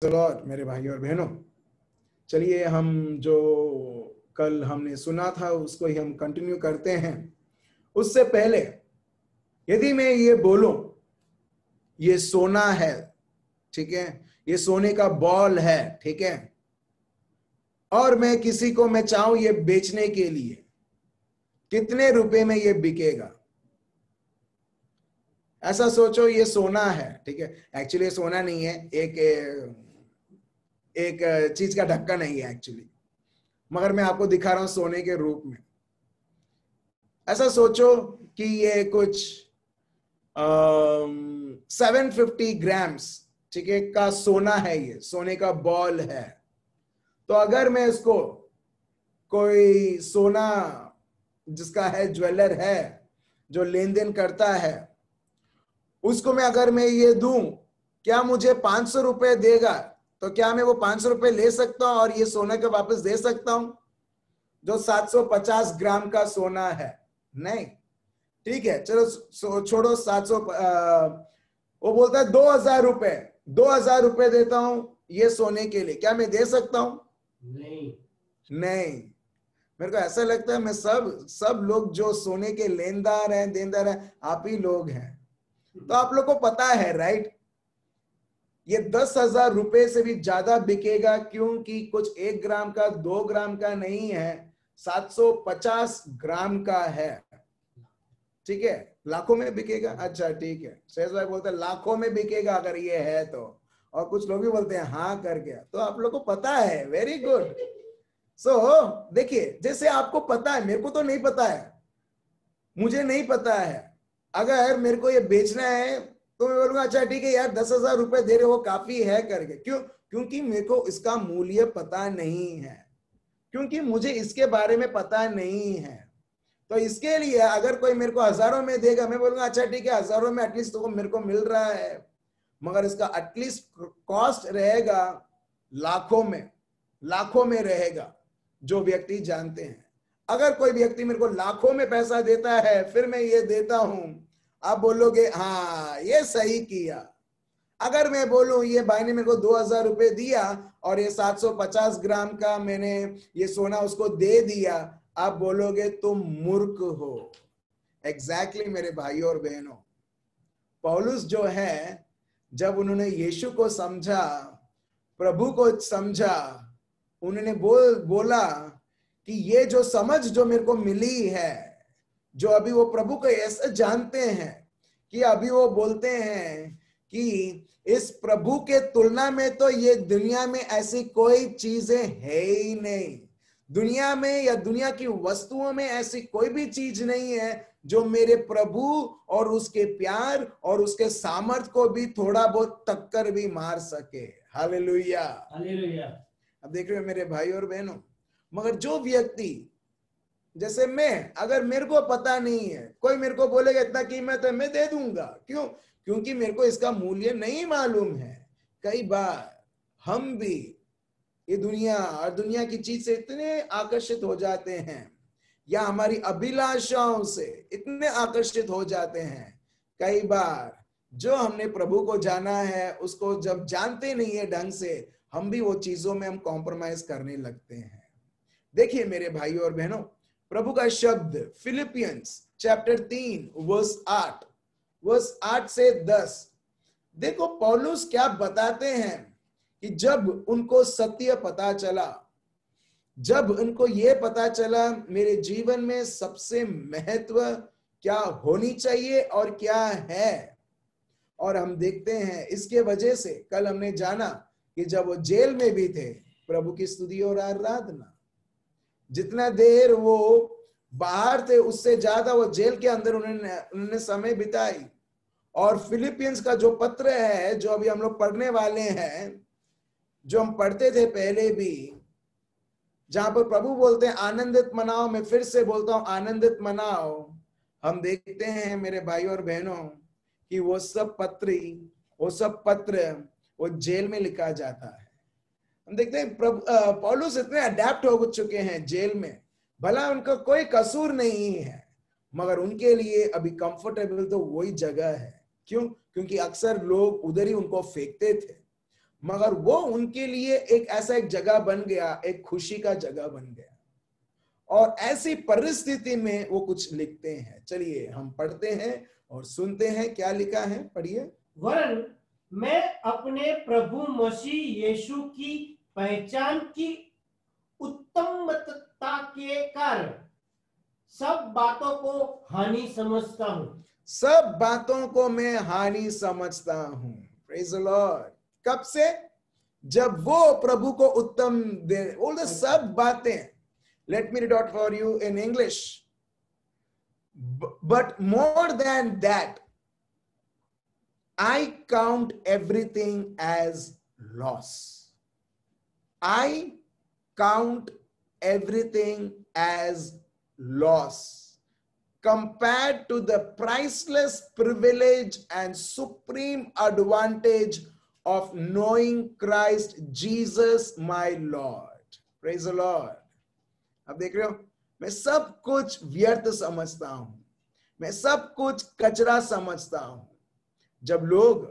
Lord मेरे भाई और बहनों, चलिए हम जो कल हमने सुना था उसको ही हम कंटिन्यू करते हैं। उससे पहले यदि मैं ये बोलूं ये सोना है, ठीक है, ये सोने का बॉल है, ठीक है, और मैं किसी को मैं चाहूं ये बेचने के लिए, कितने रुपए में ये बिकेगा? ऐसा सोचो, ये सोना है, ठीक है, एक्चुअली सोना नहीं है, एक चीज का ढक्कन नहीं है एक्चुअली, मगर मैं आपको दिखा रहा हूं सोने के रूप में। ऐसा सोचो कि ये कुछ 750 ग्राम्स, ठीक है, का सोना है, ये सोने का बॉल है। तो अगर मैं इसको कोई सोना जिसका है, ज्वेलर है, जो लेन देन करता है, उसको मैं अगर मैं ये दूं, क्या मुझे 500 रुपए देगा? तो क्या मैं वो 500 रुपए ले सकता हूं और ये सोना के वापस दे सकता हूं जो 750 ग्राम का सोना है? नहीं। ठीक है, चलो छोड़ो 700, वो बोलता है 2000 रुपए, 2000 रुपए देता हूं ये सोने के लिए, क्या मैं दे सकता हूं? नहीं। नहीं। मेरे को ऐसा लगता है मैं सब लोग जो सोने के लेनदार हैं, देनदार हैं, आप ही लोग हैं। तो आप लोग को पता है, राइट, ये 10,000 रुपए से भी ज्यादा बिकेगा, क्योंकि कुछ 1 ग्राम का, 2 ग्राम का नहीं है, 750 ग्राम का है। ठीक है, लाखों में बिकेगा। अच्छा ठीक है, शेष भाई बोलते हैं लाखों में बिकेगा अगर ये है तो, और कुछ लोग भी बोलते हैं हाँ कर गया। तो आप लोग को पता है, वेरी गुड। सो देखिए, जैसे आपको पता है, मेरे को तो नहीं पता है, मुझे नहीं पता है। अगर मेरे को ये बेचना है तो मैं बोलूंगा अच्छा ठीक है यार, 10,000 रुपए दे रहे हो काफी है करके। क्यों? क्योंकि मेरे को इसका मूल्य पता नहीं है, क्योंकि मुझे इसके बारे में पता नहीं है। तो इसके लिए अगर कोई मेरे को हजारों में देगा, मैं बोलूंगा अच्छा ठीक है, हजारों में एटलीस्ट तो मेरे को मिल रहा है, मगर इसका एटलीस्ट कॉस्ट रहेगा लाखों में, लाखों में रहेगा, जो व्यक्ति जानते हैं। अगर कोई व्यक्ति मेरे को लाखों में पैसा देता है, फिर मैं ये देता हूं, आप बोलोगे हाँ ये सही किया। अगर मैं बोलूं ये भाई ने मेरे को 2000 रुपए दिया और ये 750 ग्राम का मैंने ये सोना उसको दे दिया, आप बोलोगे तुम मूर्ख हो। एग्जैक्टली मेरे भाइयों और बहनों, पौलुस जो है, जब उन्होंने यीशु को समझा, प्रभु को समझा, उन्होंने बोला कि ये जो समझ जो मेरे को मिली है, जो अभी वो प्रभु को ऐसे जानते हैं कि अभी वो बोलते हैं कि इस प्रभु के तुलना में तो ये दुनिया में ऐसी कोई चीजें है ही नहीं, दुनिया में या दुनिया की वस्तुओं में ऐसी कोई भी चीज नहीं है जो मेरे प्रभु और उसके प्यार और उसके सामर्थ को भी थोड़ा बहुत टक्कर भी मार सके। Hallelujah, hallelujah. अब देख रहे हो मेरे भाई और बहनों, मगर जो व्यक्ति जैसे मैं, अगर मेरे को पता नहीं है, कोई मेरे को बोलेगा इतना कीमत है, मैं दे दूंगा। क्यों? क्योंकि मेरे को इसका मूल्य नहीं मालूम है। कई बार हम भी ये दुनिया और दुनिया की चीज से इतने आकर्षित हो जाते हैं, या हमारी अभिलाषाओं से इतने आकर्षित हो जाते हैं, कई बार जो हमने प्रभु को जाना है उसको जब जानते नहीं है ढंग से, हम भी वो चीजों में हम कॉम्प्रोमाइज करने लगते हैं। देखिए मेरे भाइयों और बहनों, प्रभु का शब्द फिलिपियंस चैप्टर 3 वर्स 8 से 10, देखो पौलुस क्या बताते हैं कि जब उनको सत्य पता चला, जब उनको ये पता चला मेरे जीवन में सबसे महत्व क्या होनी चाहिए और क्या है, और हम देखते हैं इसके वजह से कल हमने जाना कि जब वो जेल में भी थे, प्रभु की स्तुति और आराधना, जितना देर वो बाहर थे उससे ज्यादा वो जेल के अंदर उन्होंने समय बिताई। और फिलिपियंस का जो पत्र है, जो अभी हम लोग पढ़ने वाले हैं, जो हम पढ़ते थे पहले भी, जहां पर प्रभु बोलते हैं आनंदित मनाओ, मैं फिर से बोलता हूं आनंदित मनाओ, हम देखते हैं मेरे भाई और बहनों कि वो सब पत्र वो जेल में लिखा जाता है। हम देखते हैं पौलुस इतने अडेप्ट हो चुके हैं जेल में, भला उनका कोई कसूर नहीं है, मगर उनके लिए अभी कंफर्टेबल तो वही जगह है। क्यों? क्योंकि अक्सर लोग उधर ही उनको फेंकते थे। मगर वो उनके लिए एक ऐसा एक जगह बन गया, एक खुशी का जगह बन गया। और ऐसी परिस्थिति में वो कुछ लिखते हैं। चलिए हम पढ़ते हैं और सुनते हैं क्या लिखा है, पढ़िए। वरन मैं अपने प्रभु मसीह यीशु की पहचान की उत्तमता के कारण सब बातों को हानि समझता हूं। सब बातों को मैं हानि समझता हूं। Praise the Lord. कब से? जब वो प्रभु को उत्तम दे, बोल दे सब बातें। Late me read out for you in English. But more than that I count everything as loss. I count everything as loss compared to the priceless privilege and supreme advantage of knowing Christ Jesus my Lord. Praise the Lord. अब देख रहे हो, मैं सब कुछ व्यर्थ समझता हूं, मैं सब कुछ कचरा समझता हूं। जब लोग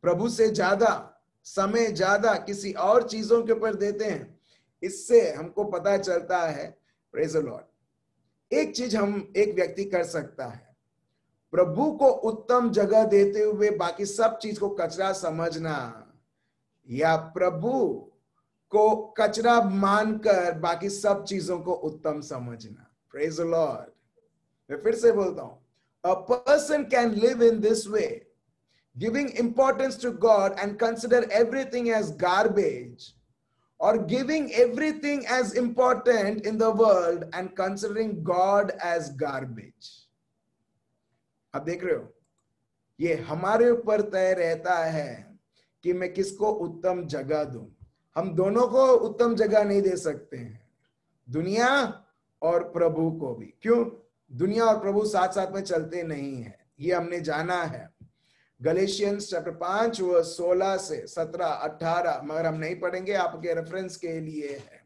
प्रभु से ज्यादा समय ज्यादा किसी और चीजों के ऊपर देते हैं, इससे हमको पता चलता है, प्रेज द लॉर्ड, एक चीज हम एक व्यक्ति कर सकता है, प्रभु को उत्तम जगह देते हुए बाकी सब चीज को कचरा समझना, या प्रभु को कचरा मानकर बाकी सब चीजों को उत्तम समझना। Praise the Lord. मैं फिर से बोलता हूं, a person can live in this way, giving importance to God and consider everything as garbage, or giving everything as important in the world and considering God as garbage. अब देख रहे हो, ये हमारे ऊपर तय रहता है कि मैं किसको उत्तम जगह दूं। हम दोनों को उत्तम जगह नहीं दे सकते हैं, दुनिया और प्रभु को भी। क्यों? दुनिया और प्रभु साथ साथ में चलते नहीं है, ये हमने जाना है। गलेशियंस चैप्टर 5 वर्स 16 से 17 18, मगर हम नहीं पढ़ेंगे, आपके रेफरेंस के लिए है।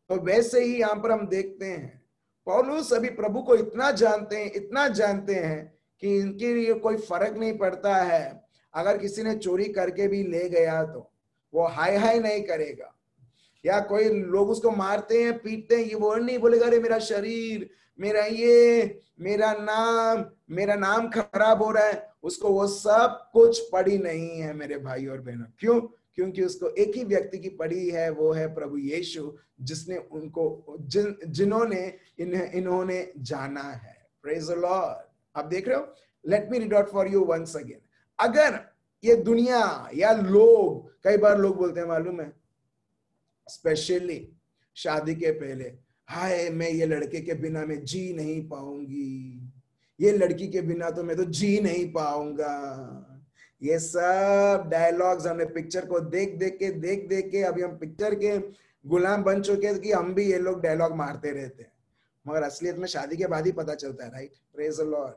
तो वैसे ही यहां पर हम देखते हैं, पौलुस अभी प्रभु को इतना जानते हैं कि इनके लिए कोई फर्क नहीं पड़ता है। अगर किसी ने चोरी करके भी ले गया तो वो हाय हाय नहीं करेगा, या कोई लोग उसको मारते हैं पीटते हैं, ये वो नहीं बोलेगा अरे मेरा शरीर, मेरा ये, मेरा नाम खराब हो रहा है। उसको वो सब कुछ पड़ी नहीं है मेरे भाई और बहनों। क्यों? क्योंकि उसको एक ही व्यक्ति की पड़ी है, वो है प्रभु यीशु, जिसने उनको जिन्होंने इन्होंने जाना है। Praise the lord. आप देख रहे हो, let me read out for you once again. अगर ये दुनिया या लोग, कई बार लोग बोलते हैं मालूम है, स्पेशली शादी के पहले, हाय मैं ये लड़के के बिना मैं जी नहीं पाऊंगी, ये लड़की के बिना तो मैं तो जी नहीं पाऊंगा। ये सब डायलॉग्स हमने पिक्चर को देख देख के अभी हम पिक्चर के गुलाम बन चुके हैं कि हम भी ये लोग डायलॉग मारते रहते हैं, मगर असलियत में शादी के बाद ही पता चलता है। राइट? Praise the Lord.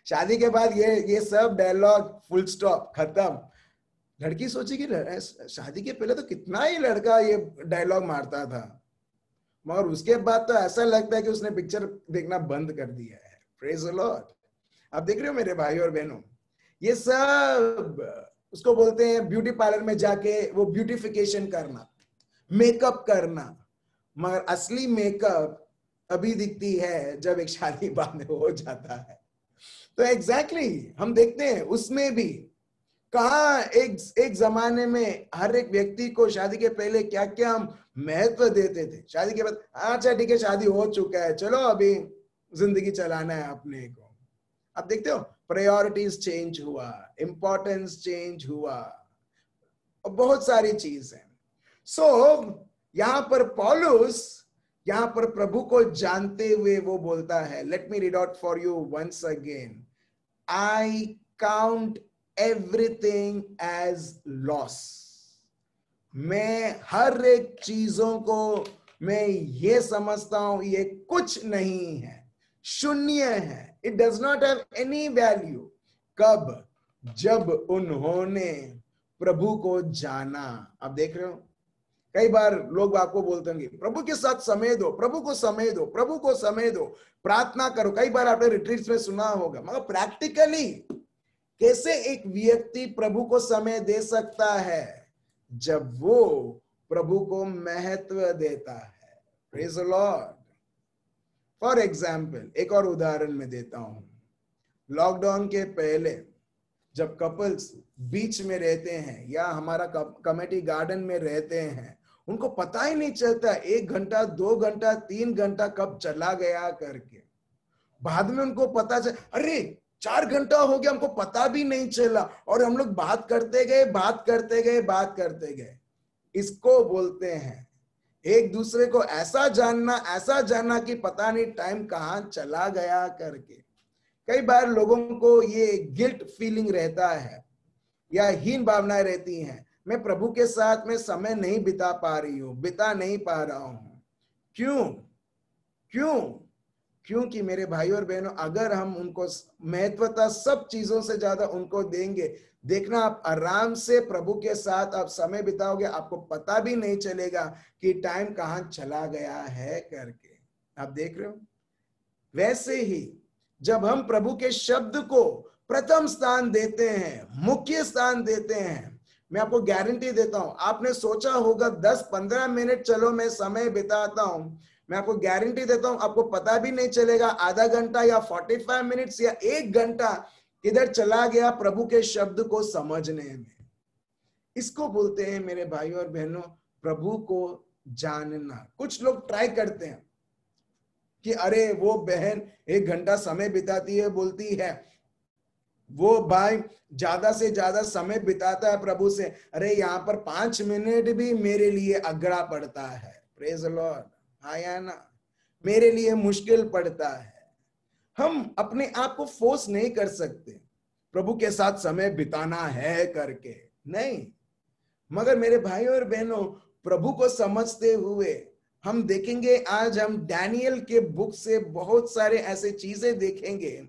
शादी के बाद ये सब डायलॉग फुल स्टॉप, खत्म। लड़की सोची कि शादी के पहले तो कितना ही लड़का ये डायलॉग मारता था, मगर उसके बाद तो ऐसा लगता है कि उसने पिक्चर देखना बंद कर दिया है। Praise the lord. आप देख रहे हो मेरे भाई और बहनों, ये सब उसको बोलते हैं ब्यूटी पार्लर में जाके वो ब्यूटिफिकेशन करना, मेकअप करना, मगर असली मेकअप अभी दिखती है जब एक शादी बाद में हो जाता है। तो एग्जैक्टली हम देखते हैं उसमें भी कहा एक जमाने में हर एक व्यक्ति को शादी के पहले क्या क्या हम महत्व देते थे, शादी के बाद अच्छा ठीक है शादी हो चुका है, चलो अभी जिंदगी चलाना है अपने को। अब देखते हो प्रायोरिटीज चेंज हुआ, इंपॉर्टेंस चेंज हुआ, और बहुत सारी चीज है। सो यहां पर पौलुस यहां पर प्रभु को जानते हुए वो बोलता है, let me read out for you once again, I count everything as loss. मैं हर एक चीजों को मैं ये समझता हूं ये कुछ नहीं है, शून्य है, it does not have any value. कब? जब उन्होंने प्रभु को जाना। अब देख रहे हो, कई बार लोग आपको बोलते होंगे प्रभु के साथ समय दो, प्रभु को समय दो, प्रभु को समय दो, प्रार्थना करो। कई बार आपने रिट्रीट्स में सुना होगा, मगर प्रैक्टिकली कैसे एक व्यक्ति प्रभु को समय दे सकता है? जब वो प्रभु को महत्व देता है। Praise the Lord. For example, एक और उदाहरण मैं देता हूं। लॉकडाउन के पहले जब कपल्स बीच में रहते हैं या हमारा कमेटी गार्डन में रहते हैं, उनको पता ही नहीं चलता 1 घंटा 2 घंटा 3 घंटा कब चला गया करके। बाद में उनको पता चल, अरे 4 घंटा हो गया, हमको पता भी नहीं चला, और हम लोग बात करते गए बात करते गए बात करते गए। इसको बोलते हैं एक दूसरे को ऐसा जानना कि पता नहीं टाइम कहाँ चला गया करके। कई बार लोगों को ये गिल्ट फीलिंग रहता है या हीन भावनाएं रहती हैं, मैं प्रभु के साथ में समय नहीं बिता नहीं पा रहा हूं। क्यों? क्योंकि मेरे भाई और बहनों, अगर हम उनको महत्वता सब चीजों से ज्यादा उनको देंगे, देखना आप आराम से प्रभु के साथ आप समय बिताओगे, आपको पता भी नहीं चलेगा कि टाइम कहाँ चला गया है करके। आप देख रहे हो? वैसे ही जब हम प्रभु के शब्द को प्रथम स्थान देते हैं, मुख्य स्थान देते हैं, मैं आपको गारंटी देता हूं, आपने सोचा होगा 10-15 मिनट चलो मैं समय बिताता हूं, मैं आपको गारंटी देता हूं आपको पता भी नहीं चलेगा आधा घंटा या 45 मिनट्स या 1 घंटा किधर चला गया प्रभु के शब्द को समझने में। इसको बोलते हैं मेरे भाइयों और बहनों, प्रभु को जानना। कुछ लोग ट्राई करते हैं कि अरे वो बहन 1 घंटा समय बिताती है, बोलती है वो भाई ज्यादा से ज्यादा समय बिताता है प्रभु से, अरे यहाँ पर 5 मिनट भी मेरे लिए अगड़ा पड़ता है। Praise the Lord. आया ना, मेरे लिए मुश्किल पड़ता है। हम अपने आप को फोर्स नहीं कर सकते प्रभु के साथ समय बिताना है करके, नहीं। मगर मेरे भाई और बहनों, प्रभु को समझते हुए हम देखेंगे, आज हम डैनियल के बुक से बहुत सारे ऐसे चीजें देखेंगे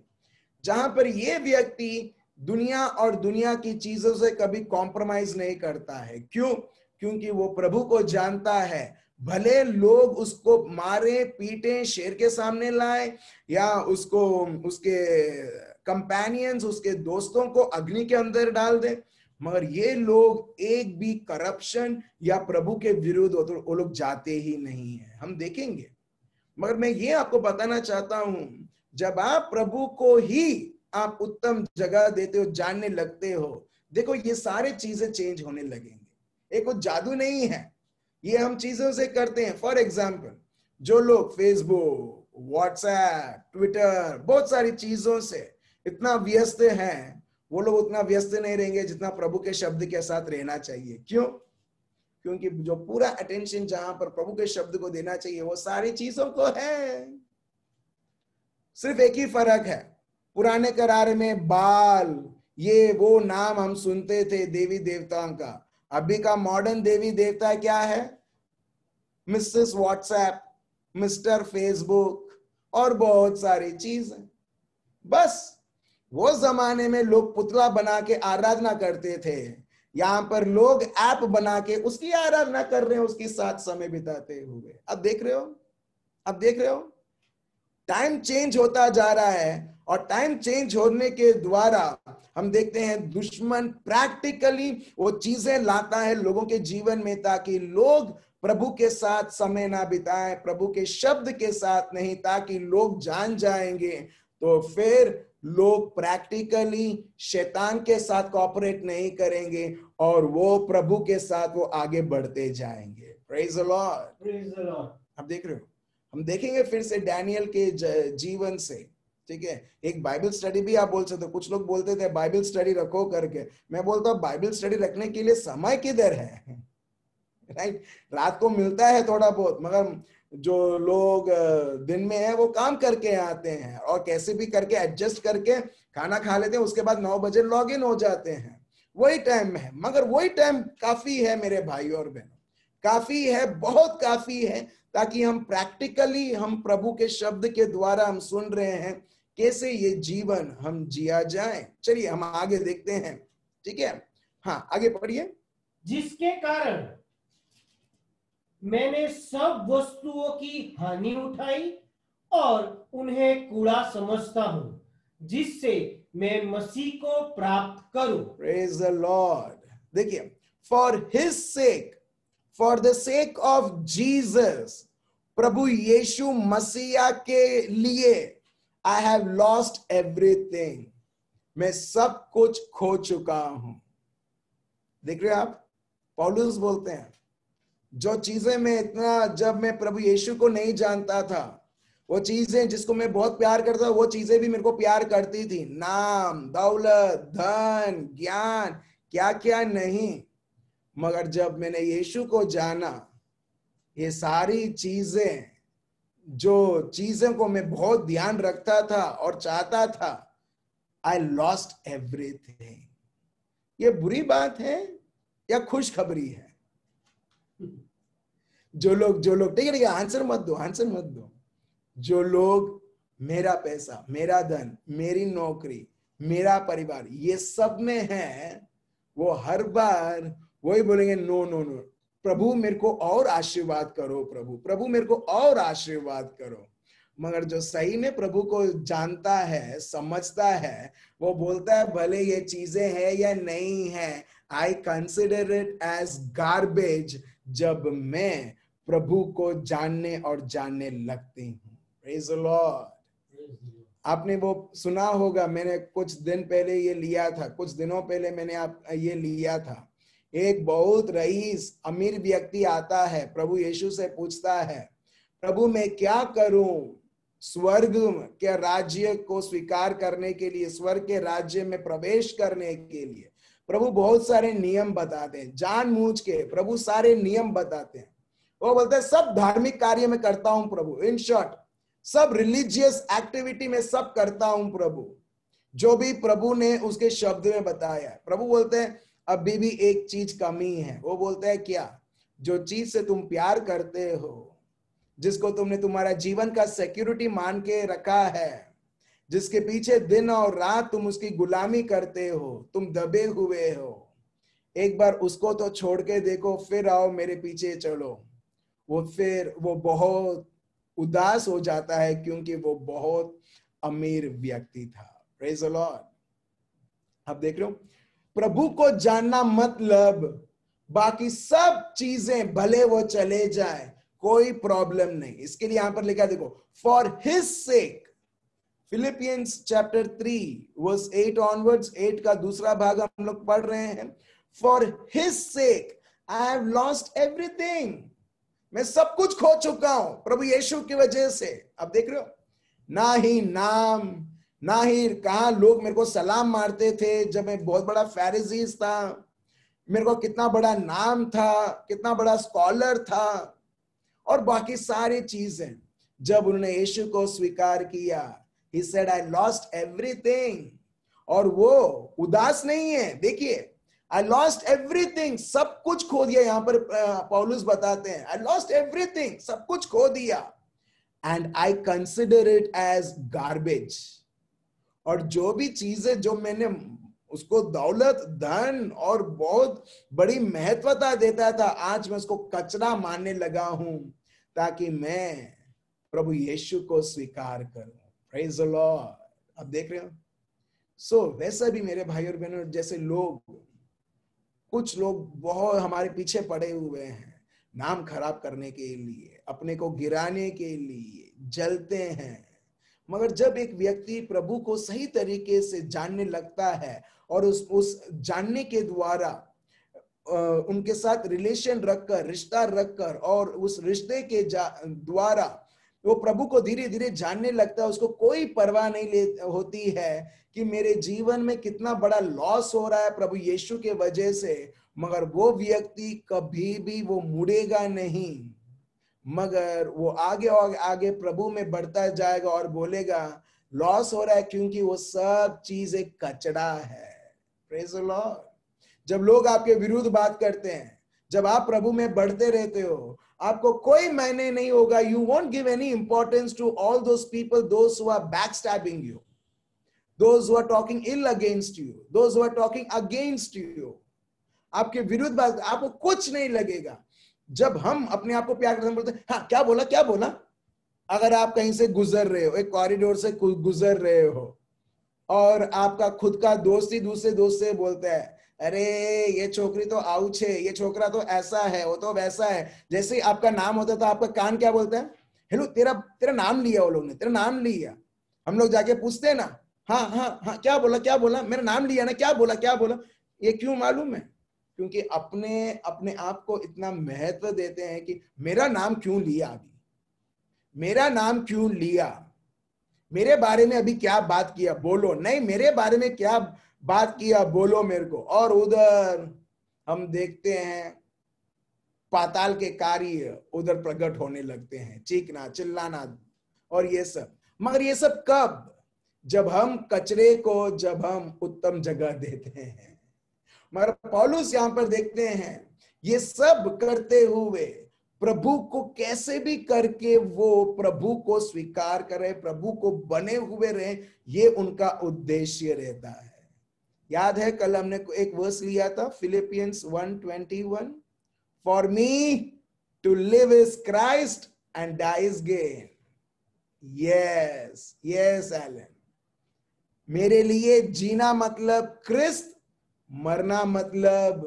जहां पर ये व्यक्ति दुनिया और दुनिया की चीजों से कभी कॉम्प्रोमाइज नहीं करता है। क्योंकि वो प्रभु को जानता है। भले लोग उसको मारे पीटे, शेर के सामने लाए, या उसको उसके कंपेनियंस, उसके दोस्तों को अग्नि के अंदर डाल दे, मगर ये लोग एक भी करप्शन या प्रभु के विरुद्ध वो लोग जाते ही नहीं है। हम देखेंगे। मगर मैं ये आपको बताना चाहता हूं, जब आप प्रभु को ही आप उत्तम जगह देते हो, जानने लगते हो, देखो ये सारे चीजें चेंज होने लगेंगे। एक वो जादू नहीं है, ये हम चीजों से करते हैं। फॉर एग्जाम्पल, जो लोग फेसबुक, व्हाट्सएप, ट्विटर, बहुत सारी चीजों से इतना व्यस्त हैं, वो लोग उतना व्यस्त नहीं रहेंगे जितना प्रभु के शब्द के साथ रहना चाहिए। क्योंकि जो पूरा अटेंशन जहां पर प्रभु के शब्द को देना चाहिए वो सारी चीजों को है। सिर्फ एक ही फर्क है, पुराने करार में बाल, ये वो नाम हम सुनते थे देवी देवताओं का। अभी का मॉडर्न देवी देवता क्या है? मिसेस व्हाट्सएप, मिस्टर फेसबुक और बहुत सारी चीजें। बस वो जमाने में लोग पुतला बना के आराधना करते थे, यहां पर लोग ऐप बना के उसकी आराधना कर रहे हैं, उसके साथ समय बिताते हुए। अब देख रहे हो टाइम चेंज होता जा रहा है, और टाइम चेंज होने के द्वारा हम देखते हैं दुश्मन प्रैक्टिकली वो चीजें लाता है लोगों के जीवन में, ताकि लोग प्रभु के साथ समय ना बिताएं, प्रभु के शब्द के साथ नहीं, ताकि लोग जान जाएंगे तो फिर लोग प्रैक्टिकली शैतान के साथ कोऑपरेट नहीं करेंगे और वो प्रभु के साथ वो आगे बढ़ते जाएंगे। Praise the Lord. Praise the lord. आप देख रहे हो, हम देखेंगे फिर से डैनियल के जीवन से, ठीक है। एक बाइबल स्टडी भी आप बोल सकते हो। कुछ लोग बोलते थे बाइबल स्टडी रखो करके, मैं बोलता हूँ बाइबल स्टडी रखने के लिए समय किधर है? राइट, रात को मिलता है थोड़ा बहुत, मगर जो लोग दिन में है वो काम करके आते हैं और कैसे भी करके एडजस्ट करके खाना खा लेते हैं, उसके बाद 9 बजे लॉग इन हो जाते हैं। वही टाइम है, मगर वही टाइम काफी है मेरे भाई और बहनों, काफी है, बहुत काफी है, ताकि हम प्रैक्टिकली हम प्रभु के शब्द के द्वारा हम सुन रहे हैं कैसे ये जीवन हम जिया जाए। चलिए हम आगे देखते हैं, ठीक है। हाँ, आगे पढ़िए। जिसके कारण मैंने सब वस्तुओं की हानि उठाई और उन्हें कूड़ा समझता हूं, जिससे मैं मसीह को प्राप्त करूं। Praise the Lord. देखिए, for his sake, for the sake of Jesus, प्रभु यीशु मसीहा के लिए I have lost everything. मैं सब कुछ खो चुका हूं। देख रहे हैं आप, पौलुस बोलते हैं जो चीजें मैं इतना, जब मैं प्रभु यीशु को नहीं जानता था, वो चीजें जिसको मैं बहुत प्यार करता था, वो चीजें भी मेरे को प्यार करती थी। नाम, दौलत, धन, ज्ञान, क्या क्या नहीं। मगर जब मैंने यीशु को जाना, ये सारी चीजें, जो चीजों को मैं बहुत ध्यान रखता था और चाहता था, I lost everything. ये बुरी बात है या खुशखबरी है? जो लोग ठीक है, आंसर मत दो। जो लोग मेरा पैसा, मेरा धन, मेरी नौकरी, मेरा परिवार, ये सब में है, वो हर बार वही बोलेंगे, नो नो नो, प्रभु मेरे को और आशीर्वाद करो, प्रभु मेरे को और आशीर्वाद करो। मगर जो सही में प्रभु को जानता है, समझता है, वो बोलता है भले ये चीजें है या नहीं है, I consider it as garbage जब मैं प्रभु को जानने और जानने लगती हूँ। Praise the lord. आपने वो सुना होगा, मैंने कुछ दिन पहले ये लिया था, कुछ दिनों पहले मैंने ये लिया था। एक बहुत रईस अमीर व्यक्ति आता है, प्रभु यीशु से पूछता है, प्रभु मैं क्या करूं स्वर्ग के राज्य को स्वीकार करने के लिए, स्वर्ग के राज्य में प्रवेश करने के लिए? प्रभु बहुत सारे नियम बताते हैं, जानबूझ के प्रभु सारे नियम बताते हैं। वो बोलते हैं सब धार्मिक कार्य में करता हूं प्रभु, इन शॉर्ट सब रिलीजियस एक्टिविटी में सब करता हूं प्रभु, जो भी प्रभु ने उसके शब्द में बताया। प्रभु बोलते हैं अभी भी एक चीज कमी है। वो बोलते हैं क्या? जो चीज से तुम प्यार करते हो, जिसको तुमने तुम्हारा जीवन का सिक्योरिटी मान के रखा है, जिसके पीछे दिन और रात तुम उसकी गुलामी करते हो, तुम दबे हुए हो, एक बार उसको तो छोड़ के देखो, फिर आओ मेरे पीछे चलो। वो बहुत उदास हो जाता है, क्योंकि वो बहुत अमीर व्यक्ति था। Praise the Lord. अब देख लो, प्रभु को जानना मतलब बाकी सब चीजें भले वो चले जाए, कोई प्रॉब्लम नहीं। इसके लिए यहां पर लिखा देखो, for his sake. Philippians chapter 3 verse 8 onwards, 8 का दूसरा भाग हम लोग पढ़ रहे हैं। For his sake I have lost everything. मैं सब कुछ खो चुका हूं प्रभु यीशु की वजह से। अब देख रहे हो, ना ही नाम, ना ही कहा लोग मेरे को सलाम मारते थे जब मैं बहुत बड़ा फैरिजीज था, मेरे को कितना बड़ा नाम था, कितना बड़ा स्कॉलर था, और बाकी सारी चीजें। जब उन्होंने यीशु को स्वीकार किया, he said I lost everything। और वो उदास नहीं है। देखिए, I lost everything, सब कुछ खो दिया। यहां पर पौलुस बताते हैं I lost everything, सब कुछ खो दिया, and I consider it as garbage। और जो भी चीजें जो मैंने उसको दौलत, धन और बहुत बड़ी महत्वता देता था, आज मैं उसको कचरा मानने लगा हूं, ताकि मैं प्रभु यीशु को स्वीकार करूं। Praise the Lord. अब देख रहे हो, सो वैसा भी मेरे भाई और बहनों, जैसे लोग, कुछ लोग बहुत हमारे पीछे पड़े हुए हैं, नाम खराब करने के लिए, अपने को गिराने के लिए जलते हैं। मगर जब एक व्यक्ति प्रभु को सही तरीके से जानने लगता है और उस जानने के द्वारा उनके साथ रिलेशन रखकर, रिश्ता रखकर, और उस रिश्ते के द्वारा वो प्रभु को धीरे धीरे जानने लगता है, उसको कोई परवाह नहीं होती है कि मेरे जीवन में कितना बड़ा लॉस हो रहा है प्रभु यीशु के वजह से। मगर वो व्यक्ति कभी भी वो मुड़ेगा नहीं, मगर वो आगे और आगे प्रभु में बढ़ता जाएगा और बोलेगा लॉस हो रहा है क्योंकि वो सब चीज एक कचड़ा है। Praise the Lord. जब लोग आपके विरुद्ध बात करते हैं, जब आप प्रभु में बढ़ते रहते हो, आपको कोई मायने नहीं होगा। You won't give any importance to all those people, those who are backstabbing you, those who are talking ill against you, those who are talking against you. आपके विरुद्ध बात आपको कुछ नहीं लगेगा। जब हम अपने आप को प्यार करते हैं, बोलते हैं हाँ क्या बोला। अगर आप कहीं से गुजर रहे हो, एक कॉरिडोर से गुजर रहे हो, और आपका खुद का दोस्त ही दूसरे दोस्त से बोलता है, अरे ये छोकरी तो आउच है, ये छोकरा तो ऐसा है, वो तो वैसा है। जैसे ही आपका नाम होता है तो आपका कान क्या बोलता है, हेलो तेरा तेरा नाम लिया, वो लोग ने तेरा नाम लिया। हम लोग जाके पूछते हैं ना, हाँ हाँ हाँ क्या बोला क्या बोला, मेरा नाम लिया ना, क्या बोला क्या बोला। ये क्यों मालूम है? क्योंकि अपने अपने आप को इतना महत्व देते हैं कि मेरा नाम क्यों लिया, अभी मेरा नाम क्यों लिया, मेरे बारे में अभी क्या बात किया बोलो, नहीं मेरे बारे में क्या बात किया बोलो मेरे को। और उधर हम देखते हैं पाताल के कार्य उधर प्रकट होने लगते हैं, चीखना चिल्लाना और ये सब। मगर ये सब कब? जब हम कचरे को, जब हम उत्तम जगह देते हैं। मगर पौलुस यहां पर देखते हैं ये सब करते हुए प्रभु को कैसे भी करके वो प्रभु को स्वीकार करे, प्रभु को बने हुए रहे, ये उनका उद्देश्य रहता है। याद है कल हमने एक वर्स लिया था, Philippians 1:21, for me to live is Christ and die is gain. Yes yes Alan, मेरे लिए जीना मतलब क्रिस्त, मरना मतलब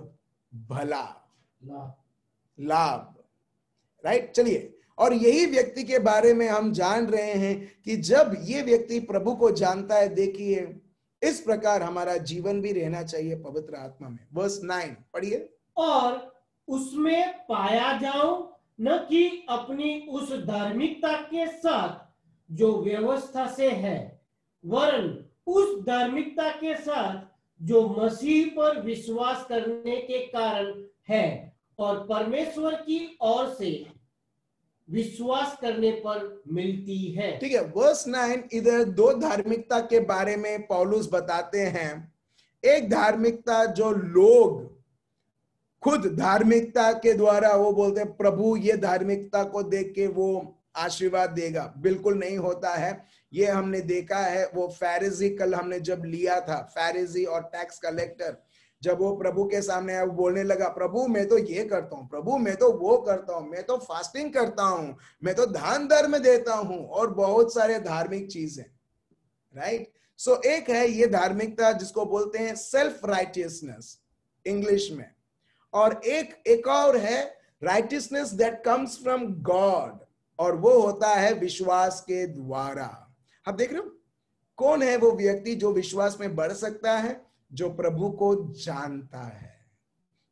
भला, लाभ। राइट, चलिए। और यही व्यक्ति के बारे में हम जान रहे हैं कि जब ये व्यक्ति प्रभु को जानता है, देखिए इस प्रकार हमारा जीवन भी रहना चाहिए पवित्र आत्मा में। वर्स 9 पढ़िए। और उसमें पाया जाऊं, न कि अपनी उस धार्मिकता के साथ जो व्यवस्था से है, वरन उस धार्मिकता के साथ जो मसीह पर विश्वास करने के कारण है और परमेश्वर की ओर से विश्वास करने पर मिलती है। ठीक है, वर्स 9 इधर दो धार्मिकता के बारे में पौलुस बताते हैं। एक धार्मिकता जो लोग खुद धार्मिकता के द्वारा वो बोलते हैं प्रभु ये धार्मिकता को देख के वो आशीर्वाद देगा, बिल्कुल नहीं होता है। ये हमने देखा है, वो फैरिजी कल हमने जब लिया था, फैरिजी और टैक्स कलेक्टर, जब वो प्रभु के सामने आया, वो बोलने लगा प्रभु मैं तो ये करता हूँ, प्रभु मैं तो वो करता हूँ, मैं तो फास्टिंग करता हूँ, मैं तो दान धर्म देता हूँ और बहुत सारे धार्मिक चीजें। राइट, सो एक है ये धार्मिकता जिसको बोलते हैं सेल्फ राइटियसनेस इंग्लिश में, और एक और है righteousness that comes from God, और वो होता है विश्वास के द्वारा। आप देख रहे हो कौन है वो व्यक्ति जो विश्वास में बढ़ सकता है? जो प्रभु को जानता है,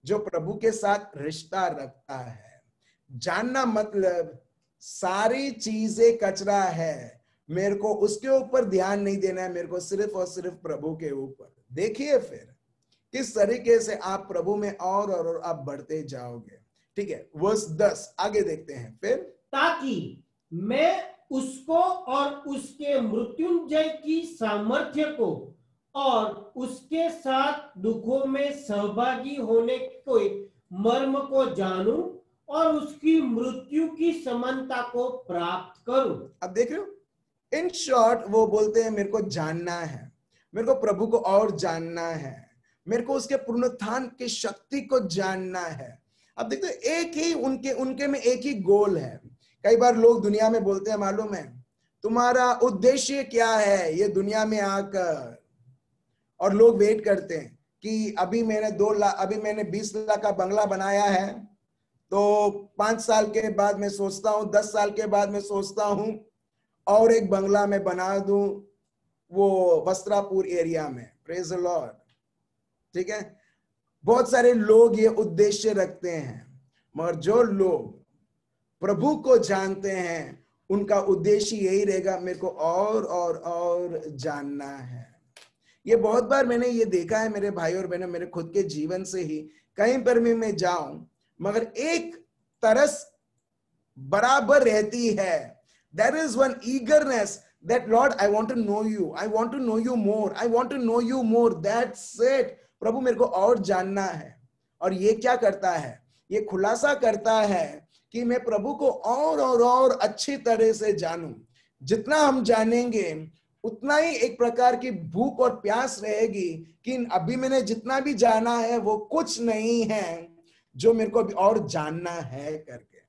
जो प्रभु के साथ रिश्ता रखता है। जानना मतलब सारी चीजें कचरा है, मेरे को उसके ऊपर ध्यान नहीं देना है, मेरे को सिर्फ और सिर्फ प्रभु के ऊपर। देखिए फिर किस तरीके से आप प्रभु में और आप बढ़ते जाओगे। ठीक है, वर्स 10 आगे देखते हैं फिर। ताकि मैं उसको और उसके मृत्युंजय की सामर्थ्य को और उसके साथ दुखों में सहभागी होने के मर्म को जानूं और उसकी मृत्यु की समानता को प्राप्त करूं। अब देख रहे हो, इन शॉर्ट वो बोलते हैं मेरे को जानना है, मेरे को प्रभु को और जानना है, मेरे को उसके पुनरुत्थान की शक्ति को जानना है। अब देखते हैं एक ही उनके में एक ही गोल है। कई बार लोग दुनिया में बोलते हैं मालूम है तुम्हारा उद्देश्य क्या है ये दुनिया में आकर, और लोग वेट करते हैं कि अभी मैंने 20 लाख का बंगला बनाया है, तो 5 साल के बाद मैं सोचता हूँ, 10 साल के बाद मैं सोचता हूँ और एक बंगला में बना दूं वो वस्त्रापुर एरिया में। Praise the Lord. ठीक है, बहुत सारे लोग ये उद्देश्य रखते हैं, मगर जो लोग प्रभु को जानते हैं उनका उद्देश्य यही रहेगा मेरे को और जानना है। ये बहुत बार मैंने ये देखा है मेरे भाई और बहनों, मेरे खुद के जीवन से ही, कहीं पर भी मैं जाऊं मगर एक तरस बराबर रहती है। There is one eagerness that Lord I want to know you, I want to know you more, I want to know you more, that's it। प्रभु मेरे को और जानना है। और ये क्या करता है? ये खुलासा करता है कि मैं प्रभु को और अच्छी तरह से जानूं। जितना हम जानेंगे उतना ही एक प्रकार की भूख और प्यास रहेगी कि अभी मैंने जितना भी जाना है वो कुछ नहीं है जो मेरे को अभी और जानना है करके।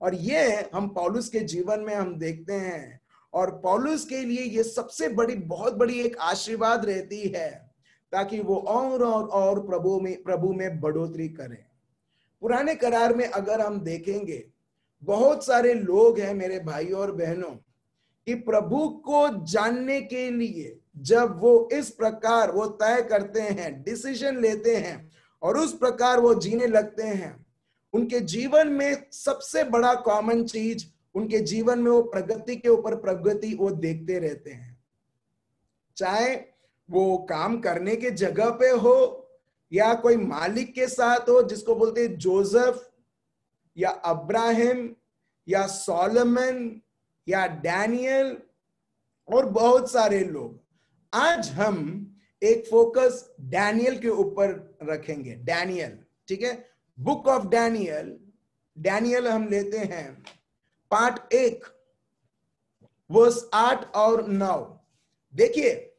और ये हम पौलुस के जीवन में हम देखते हैं, और पौलुस के लिए ये सबसे बड़ी बहुत बड़ी एक आशीर्वाद रहती है, ताकि वो और प्रभु में बढ़ोतरी करें। पुराने करार में अगर हम देखेंगे, बहुत सारे लोग हैं मेरे भाइयों और बहनों, कि प्रभु को जानने के लिए जब वो इस प्रकार वो तय करते हैं, डिसीजन लेते हैं और उस प्रकार वो जीने लगते हैं, उनके जीवन में सबसे बड़ा कॉमन चीज, उनके जीवन में वो प्रगति के ऊपर प्रगति वो देखते रहते हैं। चाहे वो काम करने के जगह पे हो या कोई मालिक के साथ हो, जिसको बोलते हैं जोसेफ या अब्राहम या सोलोमन या डैनियल और बहुत सारे लोग। आज हम एक फोकस डैनियल के ऊपर रखेंगे। डैनियल, ठीक है, बुक ऑफ डैनियल। डैनियल हम लेते हैं पार्ट 1 वर्स 8 और 9। देखिए,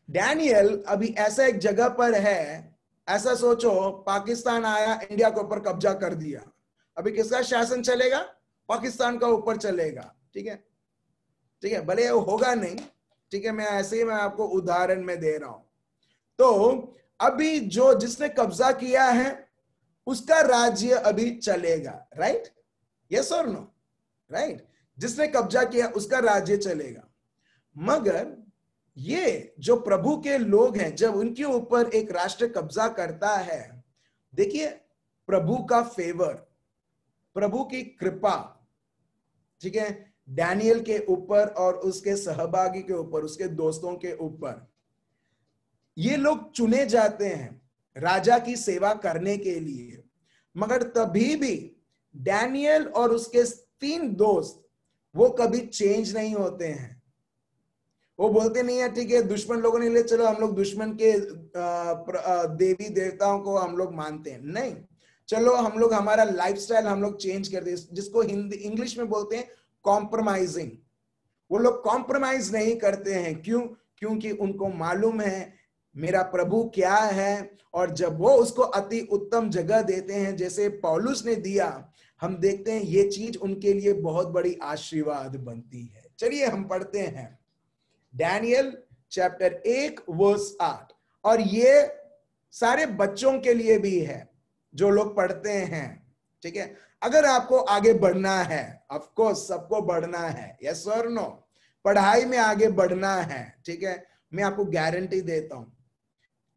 डैनियल अभी ऐसा एक जगह पर है, ऐसा सोचो पाकिस्तान आया, इंडिया के ऊपर कब्जा कर दिया, अभी किसका शासन चलेगा? पाकिस्तान का ऊपर चलेगा। ठीक है, ठीक है, भले वो होगा नहीं, ठीक है, मैं ऐसे ही मैं आपको उदाहरण में दे रहा हूं। तो अभी जो जिसने कब्जा किया है उसका राज्य अभी चलेगा, राइट? यस और नो? राइट, जिसने कब्जा किया उसका राज्य चलेगा। मगर ये जो प्रभु के लोग हैं, जब उनके ऊपर एक राष्ट्र कब्जा करता है, देखिए प्रभु का फेवर, प्रभु की कृपा, ठीक है, डैनियल के ऊपर और उसके सहभागी के ऊपर, उसके दोस्तों के ऊपर। ये लोग चुने जाते हैं राजा की सेवा करने के लिए, मगर तभी भी डैनियल और उसके 3 दोस्त वो कभी चेंज नहीं होते हैं। वो बोलते नहीं है ठीक है, दुश्मन लोगों ने ले चलो हम लोग दुश्मन के देवी देवताओं को हम लोग मानते हैं, नहीं, चलो हम लोग हमारा लाइफस्टाइल हम लोग चेंज कर दे, जिसको हिंदी इंग्लिश में बोलते हैं कॉम्प्रोमाइजिंग। वो लोग कॉम्प्रोमाइज नहीं करते हैं। क्यों? क्योंकि उनको मालूम है मेरा प्रभु क्या है, और जब वो उसको अति उत्तम जगह देते हैं जैसे पौलुस ने दिया, हम देखते हैं ये चीज उनके लिए बहुत बड़ी आशीर्वाद बनती है। चलिए हम पढ़ते हैं डैनियल चैप्टर 1 वर्स 8, और ये सारे बच्चों के लिए भी है जो लोग पढ़ते हैं। ठीक है, अगर आपको आगे बढ़ना है, ऑफ कोर्स सबको बढ़ना है, यस और नो, पढ़ाई में आगे बढ़ना है, ठीक है, मैं आपको गारंटी देता हूं,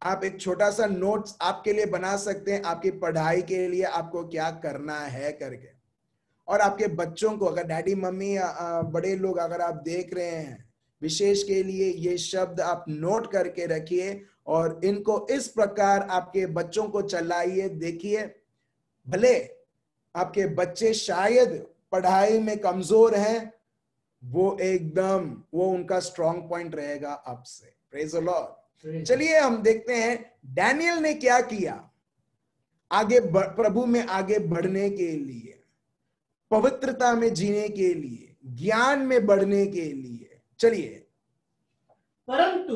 आप एक छोटा सा नोट्स आपके लिए बना सकते हैं आपकी पढ़ाई के लिए आपको क्या करना है करके। और आपके बच्चों को, अगर डैडी मम्मी या बड़े लोग अगर आप देख रहे हैं, विशेष के लिए ये शब्द आप नोट करके रखिए और इनको इस प्रकार आपके बच्चों को चलाइए। देखिए, भले आपके बच्चे शायद पढ़ाई में कमजोर हैं, वो एकदम वो उनका स्ट्रॉन्ग पॉइंट रहेगा आपसे। Praise the lord. चलिए हम देखते हैं डैनियल ने क्या किया आगे प्रभु में आगे बढ़ने के लिए, पवित्रता में जीने के लिए, ज्ञान में बढ़ने के लिए। चलिए, परंतु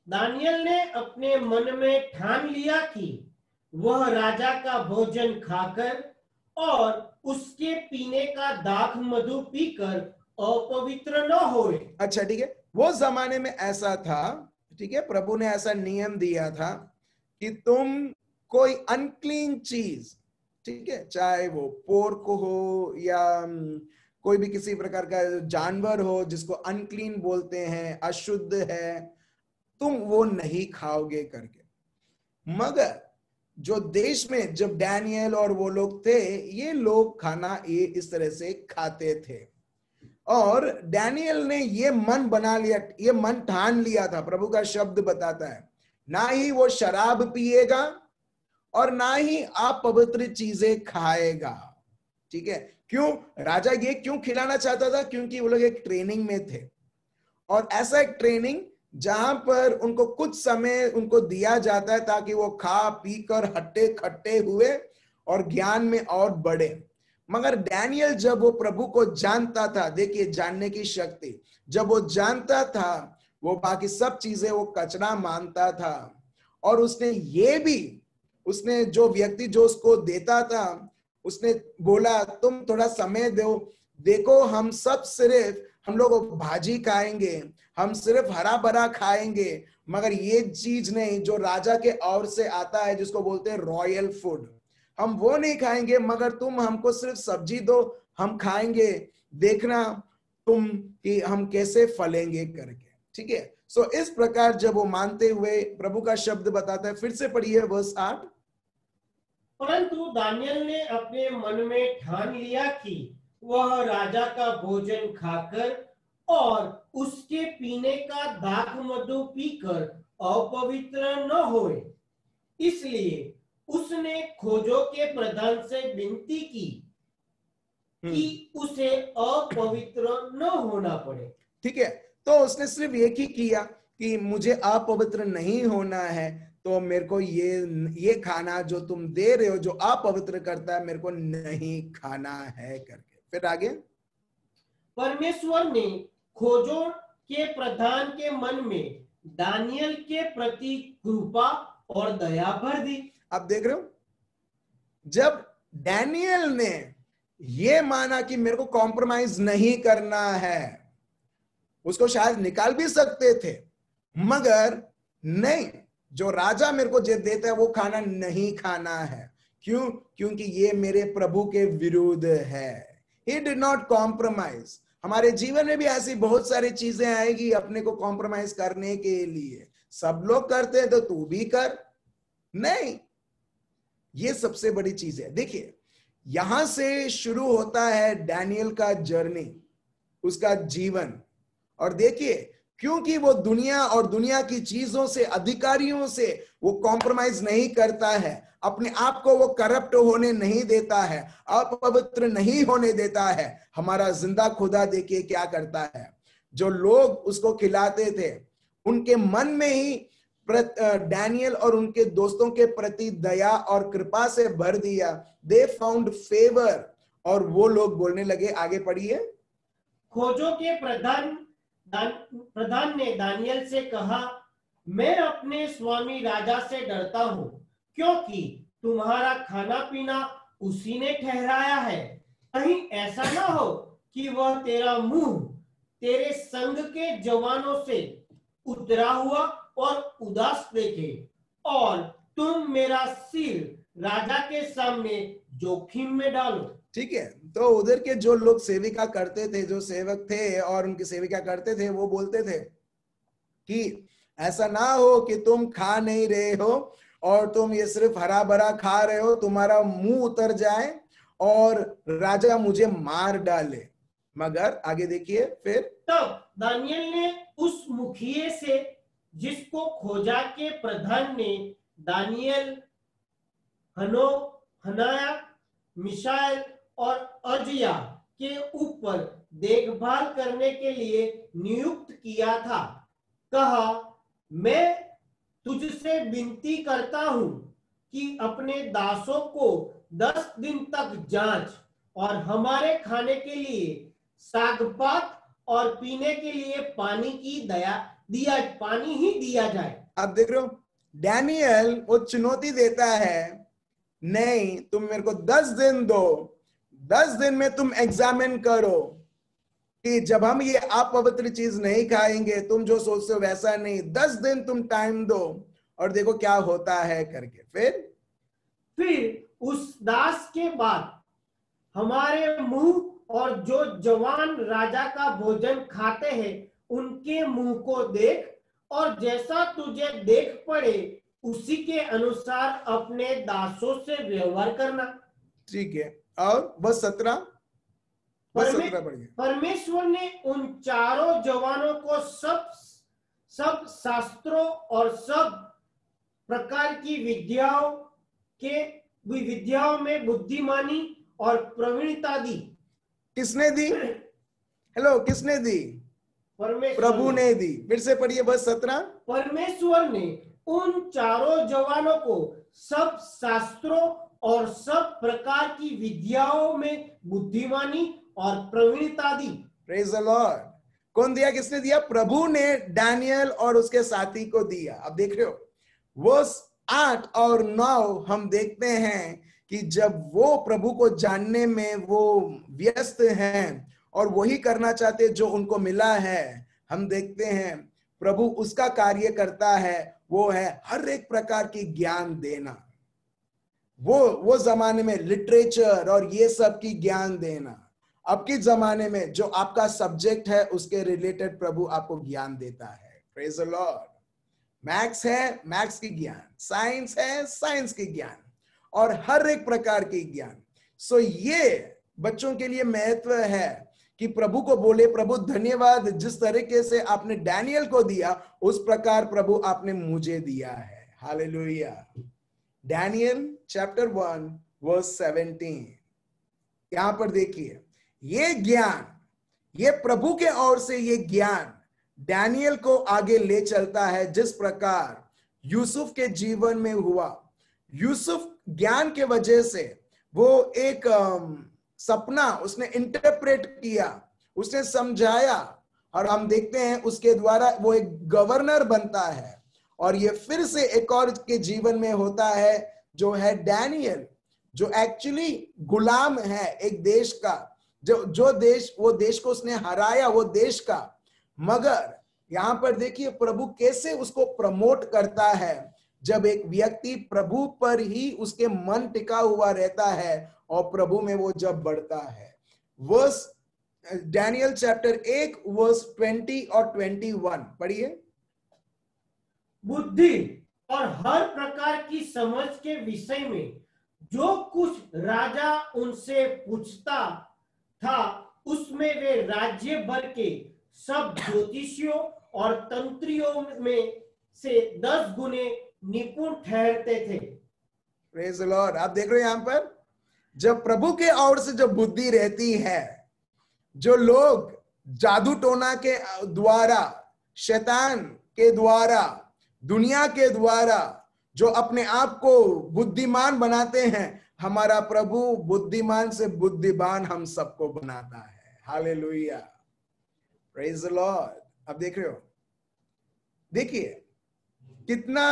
दानियल ने अपने मन में ठान लिया कि वह राजा का भोजन खाकर और उसके पीने का दाख मधु पीकर अपवित्र न होए। अच्छा, ठीक है, वो जमाने में ऐसा था, ठीक है, प्रभु ने ऐसा नियम दिया था कि तुम कोई अनक्लीन चीज, ठीक है, चाहे वो पोर्क हो या कोई भी किसी प्रकार का जानवर हो जिसको अनक्लीन बोलते हैं, अशुद्ध है, तुम वो नहीं खाओगे करके। मगर जो देश में जब डैनियल और वो लोग थे, ये लोग खाना ये इस तरह से खाते थे, और डैनियल ने ये मन बना लिया, ये मन ठान लिया था। प्रभु का शब्द बताता है ना ही वो शराब पिएगा और ना ही आप पवित्र चीजें खाएगा। ठीक है, क्यों? राजा ये क्यों खिलाना चाहता था? क्योंकि वो लोग एक ट्रेनिंग में थे, और ऐसा एक ट्रेनिंग जहां पर उनको कुछ समय उनको दिया जाता है ताकि वो खा पी कर हट्टे खट्टे हुए और ज्ञान में और बढ़े। मगर डैनियल जब वो प्रभु को जानता था, देखिए जानने की शक्ति, जब वो जानता था, वो बाकी सब चीजें वो कचरा मानता था। और उसने जो व्यक्ति जो उसको देता था, उसने बोला तुम थोड़ा समय दो, देखो हम सब सिर्फ हम लोग भाजी खाएंगे, हम सिर्फ हरा भरा खाएंगे, मगर ये चीज नहीं जो राजा के ओर से आता है, जिसको बोलते हैं रॉयल फूड, हम वो नहीं खाएंगे, मगर तुम हमको सिर्फ सब्जी दो, हम खाएंगे, देखना तुम कि हम कैसे फलेंगे करके। ठीक है, सो इस प्रकार जब वो मानते हुए प्रभु का शब्द बताता है, फिर से पढ़िए वर्स 8। परंतु दानियल ने अपने मन में ठान लिया कि वह राजा का भोजन खाकर और उसके पीने का दाख मधु पीकर अपवित्र न होए, इसलिए उसने खोजों के प्रधान से विनती की कि उसे अपवित्र न होना पड़े। ठीक है, तो उसने सिर्फ एक ही किया कि मुझे अपवित्र नहीं होना है, तो मेरे को ये खाना जो तुम दे रहे हो जो अपवित्र करता है, मेरे को नहीं खाना है करके। फिर आगे, परमेश्वर ने खोजों के प्रधान के मन में दानियल के प्रति कृपा और दया भर दी। आप देख रहे हो, जब डैनियल ने ये माना कि मेरे को कॉम्प्रोमाइज नहीं करना है, उसको शायद निकाल भी सकते थे, मगर नहीं, जो राजा मेरे को जो देता है वो खाना नहीं खाना है। क्यों? क्योंकि ये मेरे प्रभु के विरुद्ध है। He did not compromise। हमारे जीवन में भी ऐसी बहुत सारी चीजें आएगी अपने को कॉम्प्रोमाइज करने के लिए। सब लोग करते हैं तो तू भी कर, नहीं, ये सबसे बड़ी चीज है। देखिए, यहां से शुरू होता है डैनियल का जर्नी, उसका जीवन। और देखिए, क्योंकि वो दुनिया और दुनिया की चीजों से, अधिकारियों से वो कॉम्प्रोमाइज नहीं करता है, अपने आप को वो करप्ट होने नहीं देता है, अपवित्र नहीं होने देता है। हमारा जिंदा खुदा देखिए क्या करता है, जो लोग उसको खिलाते थे उनके मन में ही डैनियल और उनके दोस्तों के प्रति दया और कृपा से भर दिया। दे फाउंड फेवर, और वो लोग बोलने लगे। आगे पढ़िए। खोजों के प्रधान ने दानियल से कहा, मैं अपने स्वामी राजा से डरता हूं, क्योंकि तुम्हारा खाना पीना उसी ने ठहराया है। कहीं ऐसा ना हो कि वह तेरा मुंह तेरे संग के जवानों से उतरा हुआ और उदास देखे, और तुम मेरा सिर राजा के सामने जोखिम में डालो। ठीक है, तो उधर के जो लोग सेविका करते थे, जो सेवक थे और उनकी सेविका करते थे, वो बोलते थे कि ऐसा ना हो कि तुम खा नहीं रहे हो और तुम ये सिर्फ हरा भरा खा रहे हो, तुम्हारा मुंह उतर जाए और राजा मुझे मार डाले। मगर आगे देखिए, फिर तब दानियल ने उस मुखिए से, जिसको खोजा के प्रधान ने दानियल, हनाया, मिशाएल और अजया के ऊपर देखभाल करने के लिए नियुक्त किया था, कहा, मैं तुझसे विनती करता हूं कि अपने दासों को 10 दिन तक जांच और हमारे खाने के लिए सागपात और पीने के लिए पानी ही दिया जाए। आप देख रहे हो, डैनियल वो चुनौती देता है, नहीं, तुम मेरे को 10 दिन दो, 10 दिन में तुम एग्जामिन करो कि जब हम ये अपवित्र चीज नहीं खाएंगे, तुम जो सोचते हो वैसा नहीं, 10 दिन तुम टाइम दो और देखो क्या होता है करके। फिर उस दास के बाद हमारे मुंह और जो जवान राजा का भोजन खाते हैं उनके मुंह को देख, और जैसा तुझे देख पड़े उसी के अनुसार अपने दासों से व्यवहार करना। ठीक है, और बस 17 पढ़िए। परमेश्वर ने उन चारों जवानों को सब शास्त्रों और सब प्रकार की विद्याओं में बुद्धिमानी और प्रवीणता दी। किसने दी? हेलो, किसने दी? प्रभु ने दी। फिर से पढ़िए बस 17। परमेश्वर ने उन चारों जवानों को सब शास्त्रों और सब प्रकार की विद्याओं में बुद्धिमानी और प्रवीणता दी। Praise the Lord. कौन दिया? किसने दिया? प्रभु ने डैनियल और उसके साथी को दिया। अब देख रहे हो, वर्स 8 और 9 हम देखते हैं कि जब वो प्रभु को जानने में वो व्यस्त हैं और वही करना चाहते जो उनको मिला है। हम देखते हैं प्रभु उसका कार्य करता है, वो है हर एक प्रकार की ज्ञान देना। वो जमाने में लिटरेचर और ये सब की ज्ञान देना, अब के जमाने में जो आपका सब्जेक्ट है उसके रिलेटेड प्रभु आपको ज्ञान देता है। Praise the Lord. मैथ्स है, मैथ्स की ज्ञान, साइंस है, साइंस की ज्ञान, और हर एक प्रकार की ज्ञान। सो ये बच्चों के लिए महत्व है कि प्रभु को बोले, प्रभु धन्यवाद, जिस तरीके से आपने डैनियल को दिया उस प्रकार प्रभु आपने मुझे दिया है। हालेलुया। डैनियल चैप्टर 1 वर्स 17, यहां पर देखिए, ये ज्ञान, ये प्रभु के ओर से ये ज्ञान डैनियल को आगे ले चलता है, जिस प्रकार यूसुफ के जीवन में हुआ। यूसुफ ज्ञान के वजह से वो एक सपना उसने इंटरप्रेट किया, उसने समझाया, और हम देखते हैं उसके द्वारा वो एक गवर्नर बनता है। और ये फिर से एक और के जीवन में होता है जो है डैनियल, जो एक्चुअली गुलाम है एक देश का, जो देश, वो देश को उसने हराया, वो देश का। मगर यहां पर देखिए प्रभु कैसे उसको प्रमोट करता है, जब एक व्यक्ति प्रभु पर ही उसके मन टिका हुआ रहता है और प्रभु में वो जब बढ़ता है। वर्स डैनियल चैप्टर 1 वर्स 20 और 21 पढ़िए। बुद्धि और हर प्रकार की समझ के विषय में जो कुछ राजा उनसे पूछता था, उसमें वे राज्य भर के सब ज्योतिषियों और तंत्रियों में से 10 गुने निपुण ठहरते थे। Praise the lord. आप देख रहे हो यहां पर, जब प्रभु के ओर से जो बुद्धि रहती है, जो लोग जादू टोना के द्वारा, शैतान के द्वारा, दुनिया के द्वारा जो अपने आप को बुद्धिमान बनाते हैं, हमारा प्रभु बुद्धिमान से बुद्धिमान हम सबको बनाता है। Hallelujah, praise the Lord. अब देख रहे हो, देखिए कितना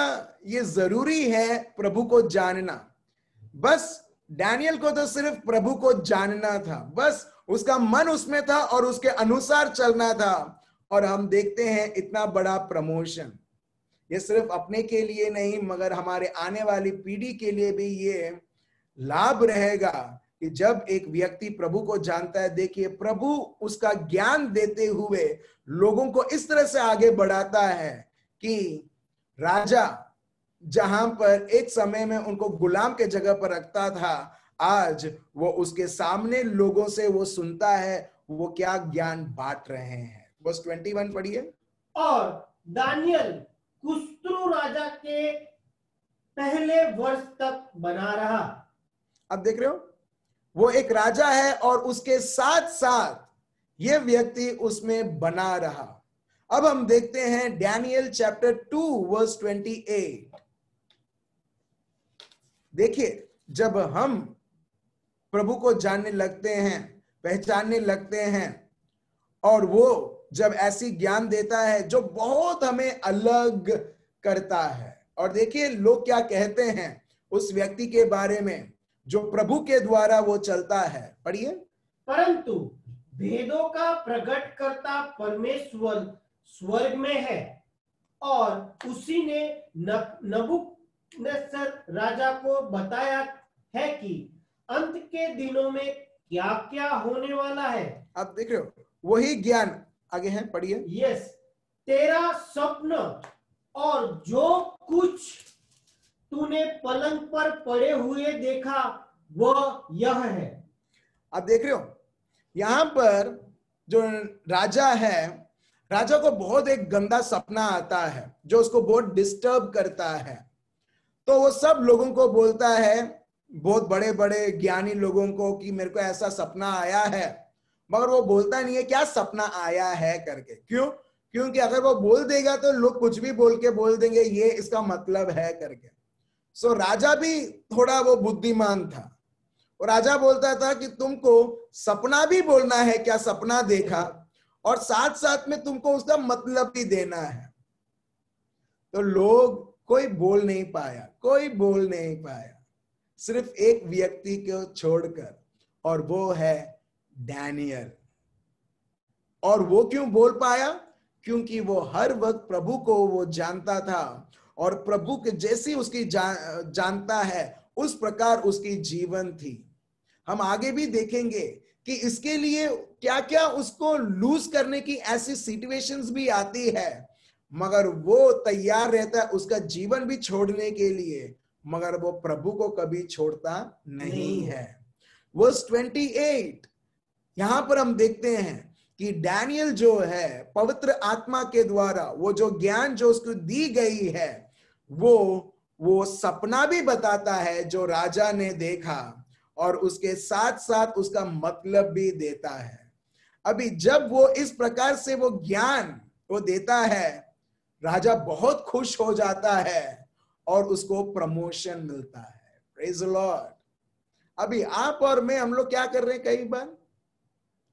ये जरूरी है प्रभु को जानना। बस डैनियल को तो सिर्फ प्रभु को जानना था, बस उसका मन उसमें था और उसके अनुसार चलना था। और हम देखते हैं इतना बड़ा प्रमोशन, ये सिर्फ अपने के लिए नहीं मगर हमारे आने वाली पीढ़ी के लिए भी ये लाभ रहेगा कि जब एक व्यक्ति प्रभु को जानता है। देखिए प्रभु उसका ज्ञान देते हुए लोगों को इस तरह से आगे बढ़ाता है कि राजा जहां पर एक समय में उनको गुलाम के जगह पर रखता था, आज वो उसके सामने लोगों से वो सुनता है वो क्या ज्ञान बांट रहे हैं। बस 21 पढ़िए। और दानियल कुस्त्रु राजा के पहले वर्ष तक बना रहा। अब देख रहे हो, वो एक राजा है और उसके साथ साथ ये व्यक्ति उसमें बना रहा। अब हम देखते हैं डैनियल चैप्टर 2 वर्स 28। देखिए जब हम प्रभु को जानने लगते हैं, पहचानने लगते हैं, और वो जब ऐसी ज्ञान देता है जो बहुत हमें अलग करता है। और देखिए लोग क्या कहते हैं उस व्यक्ति के बारे में जो प्रभु के द्वारा वो चलता है। पढ़िए। परंतु भेदों का प्रकट करता परमेश्वर स्वर्ग में है, और उसी ने नबूकदनेस्सर राजा को बताया है कि अंत के दिनों में क्या क्या होने वाला है। आप देख रहे हो वही ज्ञान आगे है, पढ़िए। यस, तेरा स्वप्न और जो कुछ तूने पलंग पर पड़े हुए देखा वह यह है। आप देख रहे हो यहां पर जो राजा है, राजा को बहुत एक गंदा सपना आता है जो उसको बहुत डिस्टर्ब करता है। तो वो सब लोगों को बोलता है, बहुत बड़े बड़े ज्ञानी लोगों को, कि मेरे को ऐसा सपना आया है, मगर वो बोलता नहीं है क्या सपना आया है करके। क्यों? क्योंकि अगर वो बोल देगा तो लोग कुछ भी बोल के बोल देंगे ये इसका मतलब है करके। सो राजा भी थोड़ा वो बुद्धिमान था, और राजा बोलता था कि तुमको सपना भी बोलना है क्या सपना देखा, और साथ साथ में तुमको उसका मतलब भी देना है। तो लोग कोई बोल नहीं पाया, कोई बोल नहीं पाया, सिर्फ एक व्यक्ति को छोड़कर, और वो है डैनियल। और वो क्यों बोल पाया? क्योंकि वो हर वक्त प्रभु को वो जानता था, और प्रभु के जैसी उसकी जानता है उस प्रकार उसकी जीवन थी। हम आगे भी देखेंगे कि इसके लिए क्या क्या उसको लूज करने की ऐसी सिचुएशंस भी आती है, मगर वो तैयार रहता है उसका जीवन भी छोड़ने के लिए, मगर वो प्रभु को कभी छोड़ता नहीं है। वर्स 28 यहां पर हम देखते हैं कि डैनियल जो है पवित्र आत्मा के द्वारा वो जो ज्ञान जो उसको दी गई है, वो सपना भी बताता है जो राजा ने देखा, और उसके साथ साथ उसका मतलब भी देता है। अभी जब वो इस प्रकार से वो ज्ञान वो देता है, राजा बहुत खुश हो जाता है और उसको प्रमोशन मिलता है। Praise the Lord. अभी आप और मैं, हम लोग क्या कर रहे हैं?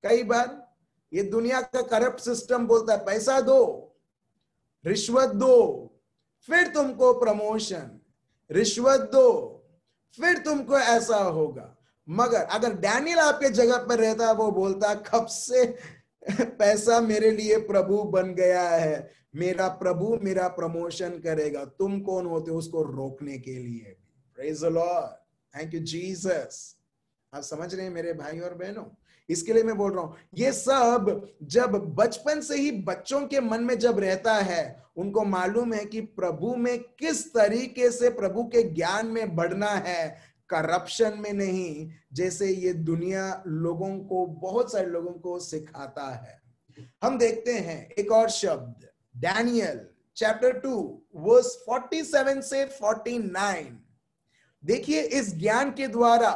कई बार ये दुनिया का करप्ट सिस्टम बोलता है पैसा दो, रिश्वत दो, फिर तुमको प्रमोशन, रिश्वत दो, फिर तुमको ऐसा होगा। मगर अगर डैनियल आपके जगह पर रहता, वो बोलता कब से पैसा मेरे लिए प्रभु बन गया है, मेरा प्रभु मेरा प्रमोशन करेगा, तुम कौन होते हो उसको रोकने के लिए? Praise the Lord, thank you Jesus. आप समझ रहे हैं मेरे भाई और बहनों? इसके लिए मैं बोल रहा हूं, ये सब जब बचपन से ही बच्चों के मन में जब रहता है, उनको मालूम है कि प्रभु में किस तरीके से प्रभु के ज्ञान में बढ़ना है, करप्शन में नहीं, जैसे ये दुनिया लोगों को, बहुत सारे लोगों को सिखाता है। हम देखते हैं एक और शब्द, डैनियल चैप्टर 2 वर्स 47 से 49। देखिए इस ज्ञान के द्वारा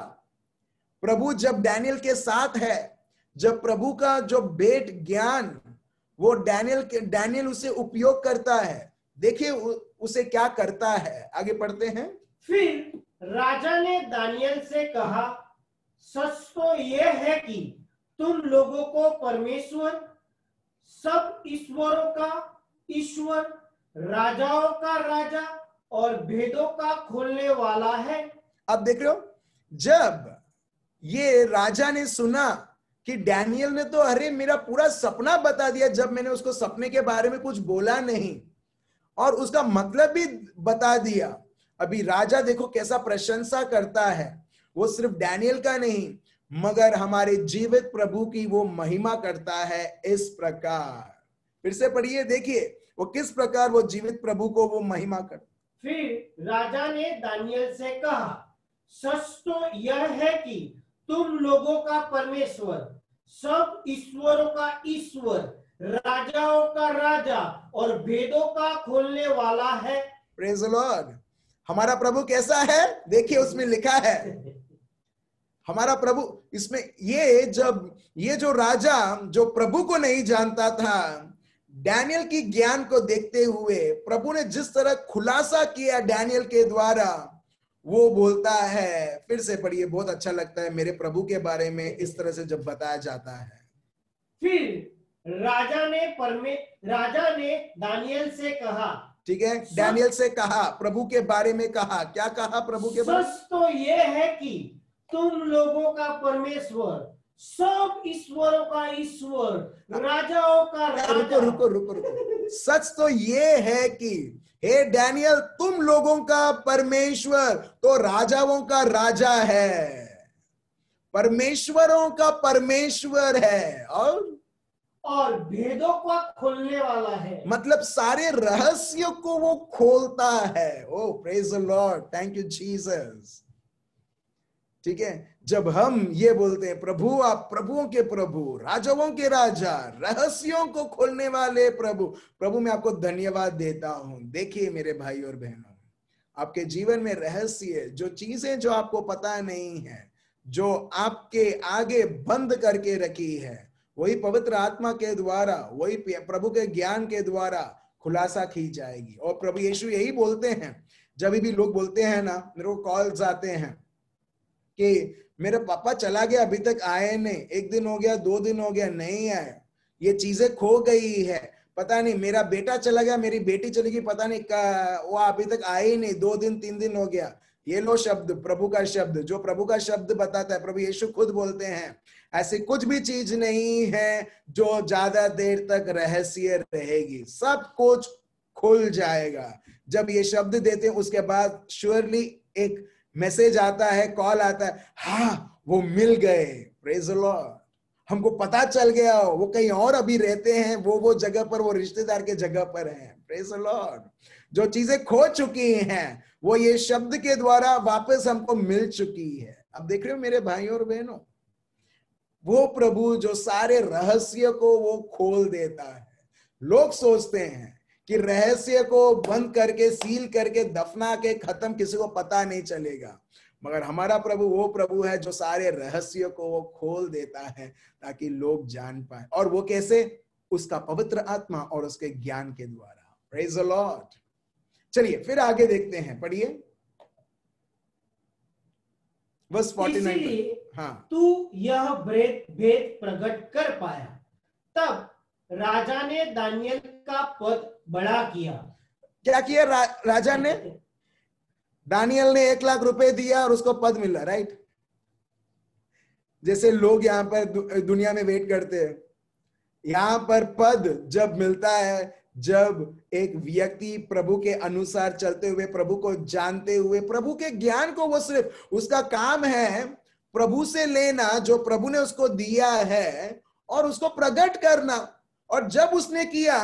प्रभु जब डैनियल के साथ है, जब प्रभु का जो भेंट ज्ञान वो डैनियल उसे उपयोग करता है, देखिए उसे क्या करता है। आगे पढ़ते हैं। फिर राजा ने दानियल से कहा, सच तो यह है कि तुम लोगों को परमेश्वर, सब ईश्वरों का ईश्वर, राजाओं का राजा और भेदों का खोलने वाला है। अब देख रहे हो, जब ये राजा ने सुना कि डैनियल ने तो अरे मेरा पूरा सपना बता दिया, जब मैंने उसको सपने के बारे में कुछ बोला नहीं और उसका मतलब भी बता दिया। अभी राजा देखो कैसा प्रशंसा करता है, वो सिर्फ डैनियल का नहीं मगर हमारे जीवित प्रभु की वो महिमा करता है। इस प्रकार फिर से पढ़िए, देखिए वो किस प्रकार वो जीवित प्रभु को वो महिमा कर। फिर राजा ने दानियल से कहा, सच तो यह है कि तुम लोगों का परमेश्वर, सब ईश्वरों का ईश्वर, राजाओं का राजा और भेदों का खोलने वाला है। Praise the Lord. हमारा प्रभु कैसा है? देखिए उसमें लिखा है हमारा प्रभु, इसमें ये जो राजा जो प्रभु को नहीं जानता था, डैनियल की ज्ञान को देखते हुए प्रभु ने जिस तरह खुलासा किया डैनियल के द्वारा, वो बोलता है, फिर से पढ़िए, बहुत अच्छा लगता है मेरे प्रभु के बारे में इस तरह से जब बताया जाता है। फिर राजा ने दानियल से कहा, ठीक है, डैनियल से कहा, प्रभु के बारे में कहा, क्या कहा प्रभु के बारे में? सच तो ये है कि तुम लोगों का परमेश्वर, सब ईश्वरों का ईश्वर, राजाओं का राजा। रुको। सच तो ये है कि हे डैनियल, तुम लोगों का परमेश्वर तो राजाओं का राजा है, परमेश्वरों का परमेश्वर है, और भेदों का खोलने वाला है, मतलब सारे रहस्यों को वो खोलता है। Oh praise the Lord, thank you Jesus. ठीक है, जब हम ये बोलते हैं प्रभु, आप प्रभुओं के प्रभु, राजाओं के राजा, रहस्यों को खोलने वाले प्रभु, प्रभु मैं आपको धन्यवाद देता हूं। देखिए मेरे भाई और बहनों, आपके जीवन में रहस्य, जो चीजें जो आपको पता नहीं है, जो आपके आगे बंद करके रखी है, वही पवित्र आत्मा के द्वारा, वही प्रभु के ज्ञान के द्वारा खुलासा की जाएगी। और प्रभु यीशु यही बोलते हैं, जब भी लोग बोलते हैं ना, मेरे को कॉल्स आते हैं कि मेरा पापा चला गया, अभी तक आए नहीं, 1 दिन हो गया, 2 दिन हो गया, नहीं आए, ये चीजें खो गई है, पता नहीं, मेरा बेटा चला गया, मेरी बेटी चली गई, पता नहीं वो अभी तक आए ही नहीं, 2 दिन 3 दिन हो गया। ये लो शब्द, प्रभु का शब्द, जो प्रभु का शब्द बताता है, प्रभु यीशु खुद बोलते हैं ऐसी कुछ भी चीज नहीं है जो ज्यादा देर तक रहस्य रहेगी, सब कुछ खुल जाएगा। जब ये शब्द देते हैं उसके बाद श्योरली एक मैसेज आता है, कॉल आता है, हाँ वो मिल गए, प्रेज द लॉर्ड, हमको पता चल गया वो कहीं और अभी रहते हैं, वो जगह पर, वो रिश्तेदार के जगह पर हैं, प्रेज द लॉर्ड। जो चीजें खो चुकी हैं वो ये शब्द के द्वारा वापस हमको मिल चुकी है। अब देख रहे हो मेरे भाइयों और बहनों, वो प्रभु जो सारे रहस्य को वो खोल देता है। लोग सोचते हैं कि रहस्य को बंद करके, सील करके, दफना के खत्म, किसी को पता नहीं चलेगा, मगर हमारा प्रभु वो प्रभु है जो सारे रहस्य को वो खोल देता है ताकि लोग जान पाए। और वो कैसे? उसका पवित्र आत्मा और उसके ज्ञान के द्वारा। Praise the lord. चलिए फिर आगे देखते हैं, पढ़िए बस 49। हाँ, तू यह भेद प्रकट कर पाया। तब राजा ने दानियल का पद बड़ा किया। क्या किया राजा ने? दानियल ने 1 लाख रुपए दिया और उसको पद मिला, राइट? जैसे लोग यहाँ पर दुनिया में वेट करते हैं, यहाँ पर पद जब मिलता है, जब एक व्यक्ति प्रभु के अनुसार चलते हुए, प्रभु को जानते हुए, प्रभु के ज्ञान को, वो सिर्फ उसका काम है प्रभु से लेना जो प्रभु ने उसको दिया है और उसको प्रकट करना। और जब उसने किया,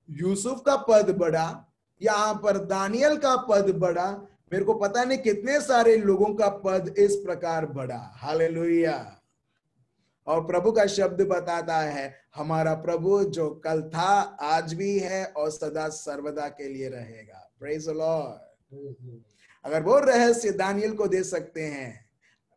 यूसुफ का पद बढ़ा, यहां पर दानियल का पद बढ़ा, मेरे को पता नहीं कितने सारे लोगों का पद इस प्रकार बढ़ा। हालेलुया। और प्रभु का शब्द बताता है हमारा प्रभु जो कल था, आज भी है और सदा सर्वदा के लिए रहेगा। Praise the Lord. अगर वो रहस्य दानियल को दे सकते हैं,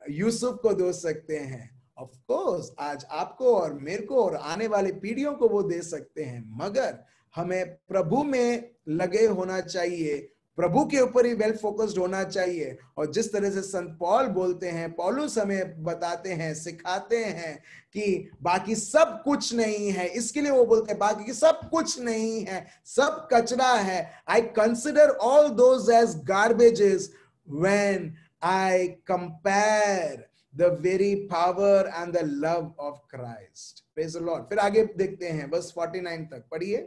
यूसुफ को दे सकते हैं, ऑफ कोर्स आज आपको और मेरे को और आने वाली पीढ़ियों को वो दे सकते हैं। मगर हमें प्रभु में लगे होना चाहिए, प्रभु के ऊपर ही वेल फोकस्ड होना चाहिए। और जिस तरह से संत पौल बोलते हैं, पौलुस हमें बताते हैं, सिखाते हैं कि बाकी सब कुछ नहीं है, इसके लिए वो बोलते हैं बाकी सब कुछ नहीं है, सब कचरा है। I consider all those as garbages when I compare the very power and the love of Christ. Praise the Lord. फिर आगे देखते हैं बस 49 तक, पढ़िए।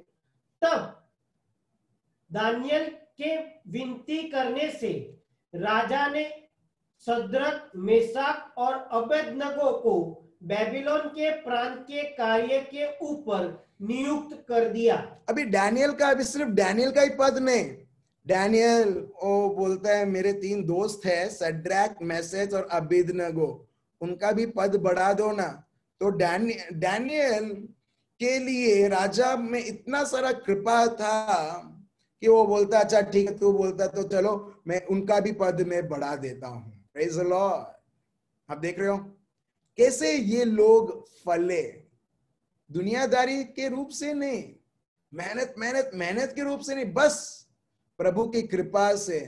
तब दानियल के विनती करने से राजा ने सद्रक, मेसाक और अबेदनगो को बेबीलोन के प्रांत के कार्य के ऊपर नियुक्त कर दिया। अभी डैनियल का, अभी सिर्फ डैनियल का ही पद नहीं, डैनियल वो बोलता है मेरे 3 दोस्त है, सड्रैक, मेशक और अबेदनगो, उनका भी पद बढ़ा दो ना। तो डैनियल के लिए राजा में इतना सारा कृपा था कि वो बोलता अच्छा ठीक है, तू बोलता तो चलो मैं उनका भी पद में बढ़ा देता हूं। Praise the lord. आप देख रहे हो कैसे ये लोग फले, दुनियादारी के रूप से नहीं, मेहनत मेहनत मेहनत के रूप से नहीं, बस प्रभु की कृपा से।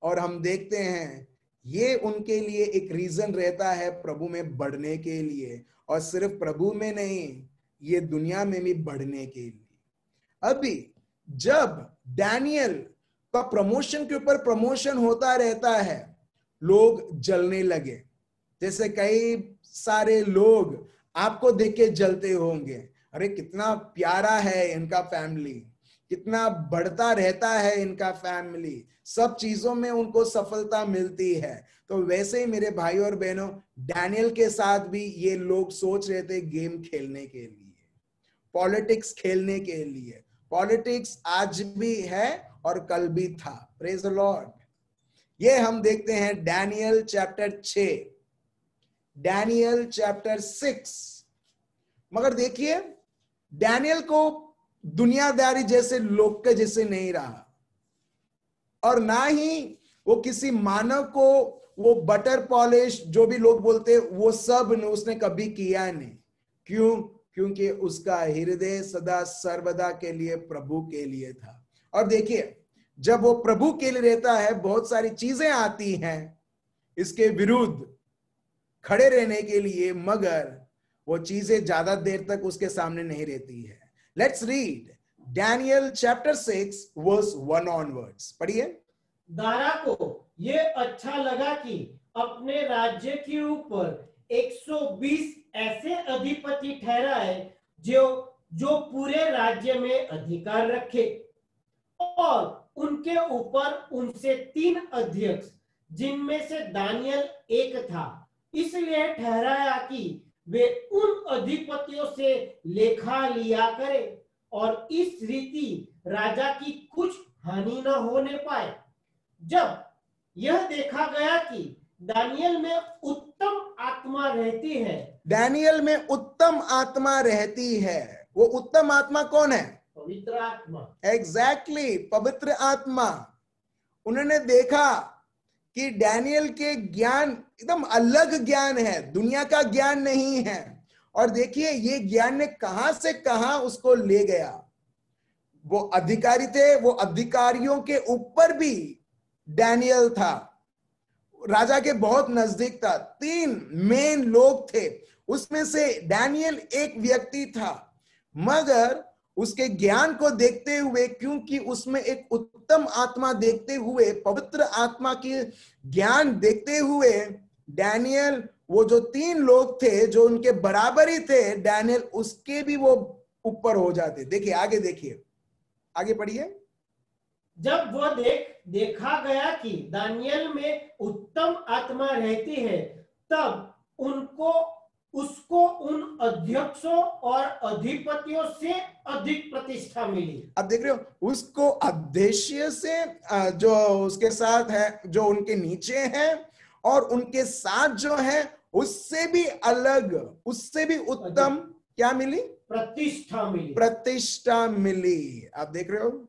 और हम देखते हैं ये उनके लिए एक रीजन रहता है प्रभु में बढ़ने के लिए, और सिर्फ प्रभु में नहीं, ये दुनिया में भी बढ़ने के लिए। अभी जब डैनियल का प्रमोशन के ऊपर प्रमोशन होता रहता है, लोग जलने लगे। जैसे कई सारे लोग आपको देख के जलते होंगे, अरे कितना प्यारा है इनका फैमिली, कितना बढ़ता रहता है इनका फैमिली, सब चीजों में उनको सफलता मिलती है। तो वैसे ही मेरे भाई और बहनों, डैनियल के साथ भी ये लोग सोच रहे थे गेम खेलने के लिए, पॉलिटिक्स खेलने के लिए। पॉलिटिक्स आज भी है और कल भी था। Praise the Lord. ये हम देखते हैं डैनियल चैप्टर 6, डैनियल चैप्टर 6। मगर देखिए डैनियल को दुनियादारी जैसे लोग के जैसे नहीं रहा, और ना ही वो किसी मानव को वो बटर पॉलिश जो भी लोग बोलते वो सब उसने कभी किया नहीं। क्यों? क्योंकि उसका हृदय सदा सर्वदा के लिए प्रभु के लिए था। और देखिए जब वो प्रभु के लिए रहता है, बहुत सारी चीजें आती हैं इसके विरुद्ध खड़े रहने के लिए, मगर वो चीजें ज्यादा देर तक उसके सामने नहीं रहती है। Let's read Daniel chapter 6 verse 1 onwards. पढ़िए। दारा को ये अच्छा लगा कि अपने राज्य के ऊपर 120 ऐसे अधिपति ठहराए जो जो पूरे राज्य में अधिकार रखे, और उनके ऊपर उनसे 3 अध्यक्ष, जिनमें से दानियल एक था, इसलिए ठहराया कि वे उन अधिपतियों से लेखा लिया करें और इस रीति राजा की कुछ हानि न होने पाए। जब यह देखा गया कि दानियल में उत्तम आत्मा रहती है, दानियल में उत्तम आत्मा रहती है। वो उत्तम आत्मा कौन है? पवित्र आत्मा। एग्जैक्टली, पवित्र आत्मा। उन्होंने देखा कि दानियल के ज्ञान एकदम अलग ज्ञान है, दुनिया का ज्ञान नहीं है। और देखिए ये ज्ञान ने कहां से कहां उसको ले गया। वो अधिकारी थे, वो अधिकारियों के ऊपर भी दानियल था, राजा के बहुत नजदीक था। 3 मेन लोग थे, उसमें से दानियल एक व्यक्ति था। मगर उसके ज्ञान को देखते हुए, क्योंकि उसमें एक उत्तम आत्मा देखते हुए, पवित्र आत्मा की ज्ञान देखते हुए, दानियल, वो जो 3 लोग थे जो उनके बराबर ही थे, दानियल उसके भी वो ऊपर हो जाते। देखिए आगे, देखिए आगे पढ़िए। जब वह देखा गया कि दानियल में उत्तम आत्मा रहती है, तब उसको उन अध्यक्षों और अधिपतियों से अधिक प्रतिष्ठा मिली। अब देख रहे हो, उसको अध्यक्ष से जो उसके साथ है, जो उनके नीचे हैं, और उनके साथ जो है उससे भी अलग, उससे भी उत्तम क्या मिली? प्रतिष्ठा मिली। प्रतिष्ठा मिली। आप देख रहे हो,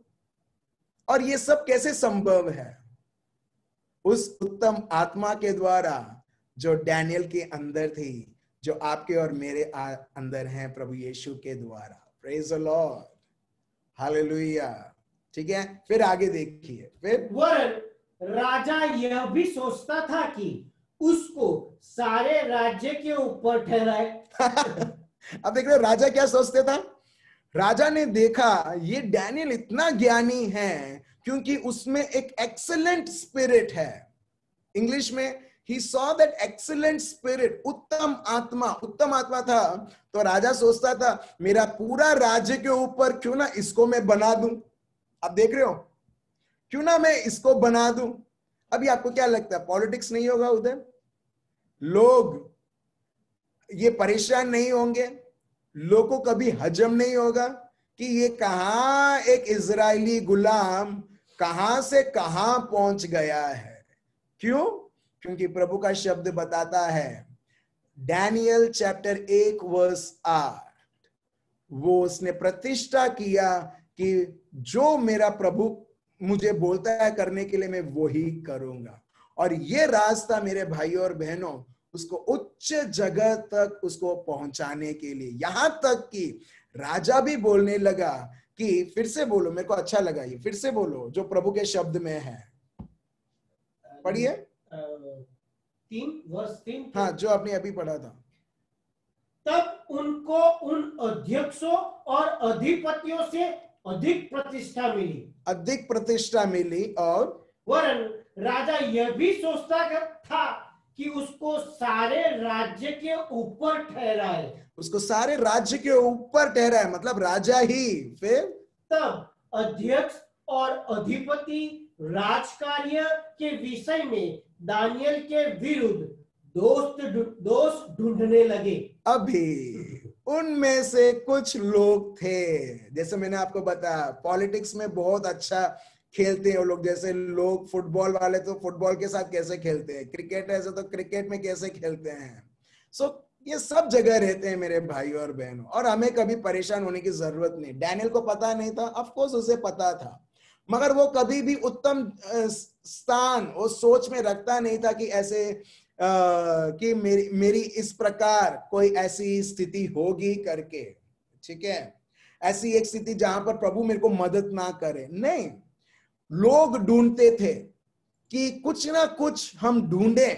और ये सब कैसे संभव है? उस उत्तम आत्मा के द्वारा जो दानियल के अंदर थी, जो आपके और मेरे अंदर हैं, प्रभु यीशु के द्वारा। Praise the Lord, hallelujah. ठीक है, फिर आगे देखिए। फिर वरन राजा यह भी सोचता था कि उसको सारे राज्य के ऊपर ठहराए। अब देख रहे हो, राजा क्या सोचते था? राजा ने देखा ये दानियल इतना ज्ञानी है क्योंकि उसमें एक एक्सीलेंट स्पिरिट है। इंग्लिश में he saw that excellent spirit, उत्तम आत्मा, उत्तम आत्मा था। तो राजा सोचता था मेरा पूरा राज्य के ऊपर क्यों ना इसको मैं बना दूं। आप देख रहे हो, क्यों ना मैं इसको बना दूं। अभी आपको क्या लगता है, पॉलिटिक्स नहीं होगा उधर? लोग ये परेशान नहीं होंगे? लोगों को कभी हजम नहीं होगा कि ये कहां एक इजरायली गुलाम कहां से कहां पहुंच गया है? क्यों? क्योंकि प्रभु का शब्द बताता है, दानियल चैप्टर 1 वर्स 8, वो उसने प्रतिष्ठा किया कि जो मेरा प्रभु मुझे बोलता है करने के लिए मैं वही करूंगा। और ये रास्ता मेरे भाइयों और बहनों उसको उच्च जगह तक उसको पहुंचाने के लिए, यहां तक कि राजा भी बोलने लगा कि, फिर से बोलो, मेरे को अच्छा लगा ये, फिर से बोलो जो प्रभु के शब्द में है, पढ़िए 3 हाँ, जो आपने अभी पढ़ा था। तब उनको उन अध्यक्षों और अधिपतियों से अधिक प्रतिष्ठा मिली। अधिक प्रतिष्ठा मिली। और वरन राजा यह भी सोचता था कि उसको सारे राज्य के ऊपर ठहराए। उसको सारे राज्य के ऊपर ठहराए, मतलब राजा ही। फिर तब अध्यक्ष और अधिपति राजकार्य के विषय में दानियल के विरुद्ध दोष ढूंढने लगे। अभी उनमें से कुछ लोग थे, जैसे मैंने आपको बताया, पॉलिटिक्स में बहुत अच्छा खेलते हैं वो लोग। जैसे लोग फुटबॉल वाले तो फुटबॉल के साथ कैसे खेलते हैं, क्रिकेट ऐसे तो क्रिकेट में कैसे खेलते हैं। सो ये सब जगह रहते हैं मेरे भाइयों और बहनों, और हमें कभी परेशान होने की जरूरत नहीं। दानियल को पता नहीं था, ऑफ कोर्स उसे पता था, मगर वो कभी भी उत्तम स्थान वो सोच में रखता नहीं था कि ऐसे कि मेरी इस प्रकार कोई ऐसी स्थिति होगी करके। ठीक है, ऐसी एक स्थिति जहां पर प्रभु मेरे को मदद ना करे। नहीं, लोग ढूंढते थे कि कुछ ना कुछ हम ढूंढें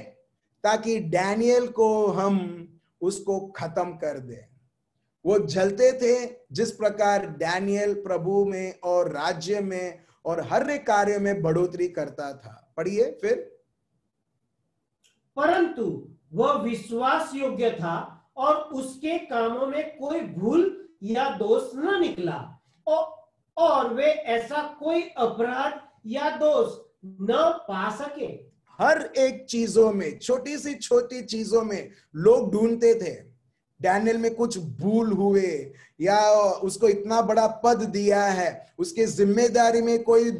ताकि दानियल को हम उसको खत्म कर दें। वो जलते थे जिस प्रकार दानियल प्रभु में और राज्य में और हर एक कार्य में बढ़ोतरी करता था। पढ़िए फिर। परंतु वह विश्वास योग्य था और उसके कामों में कोई भूल या दोष न निकला, और वे ऐसा कोई अपराध या दोष न पा सके। हर एक चीजों में, छोटी सी छोटी चीजों में लोग ढूंढते थे डैनियल में कुछ भूल हुए, या उसको इतना बड़ा पद दिया है, उसके जिम्मेदारी में कोई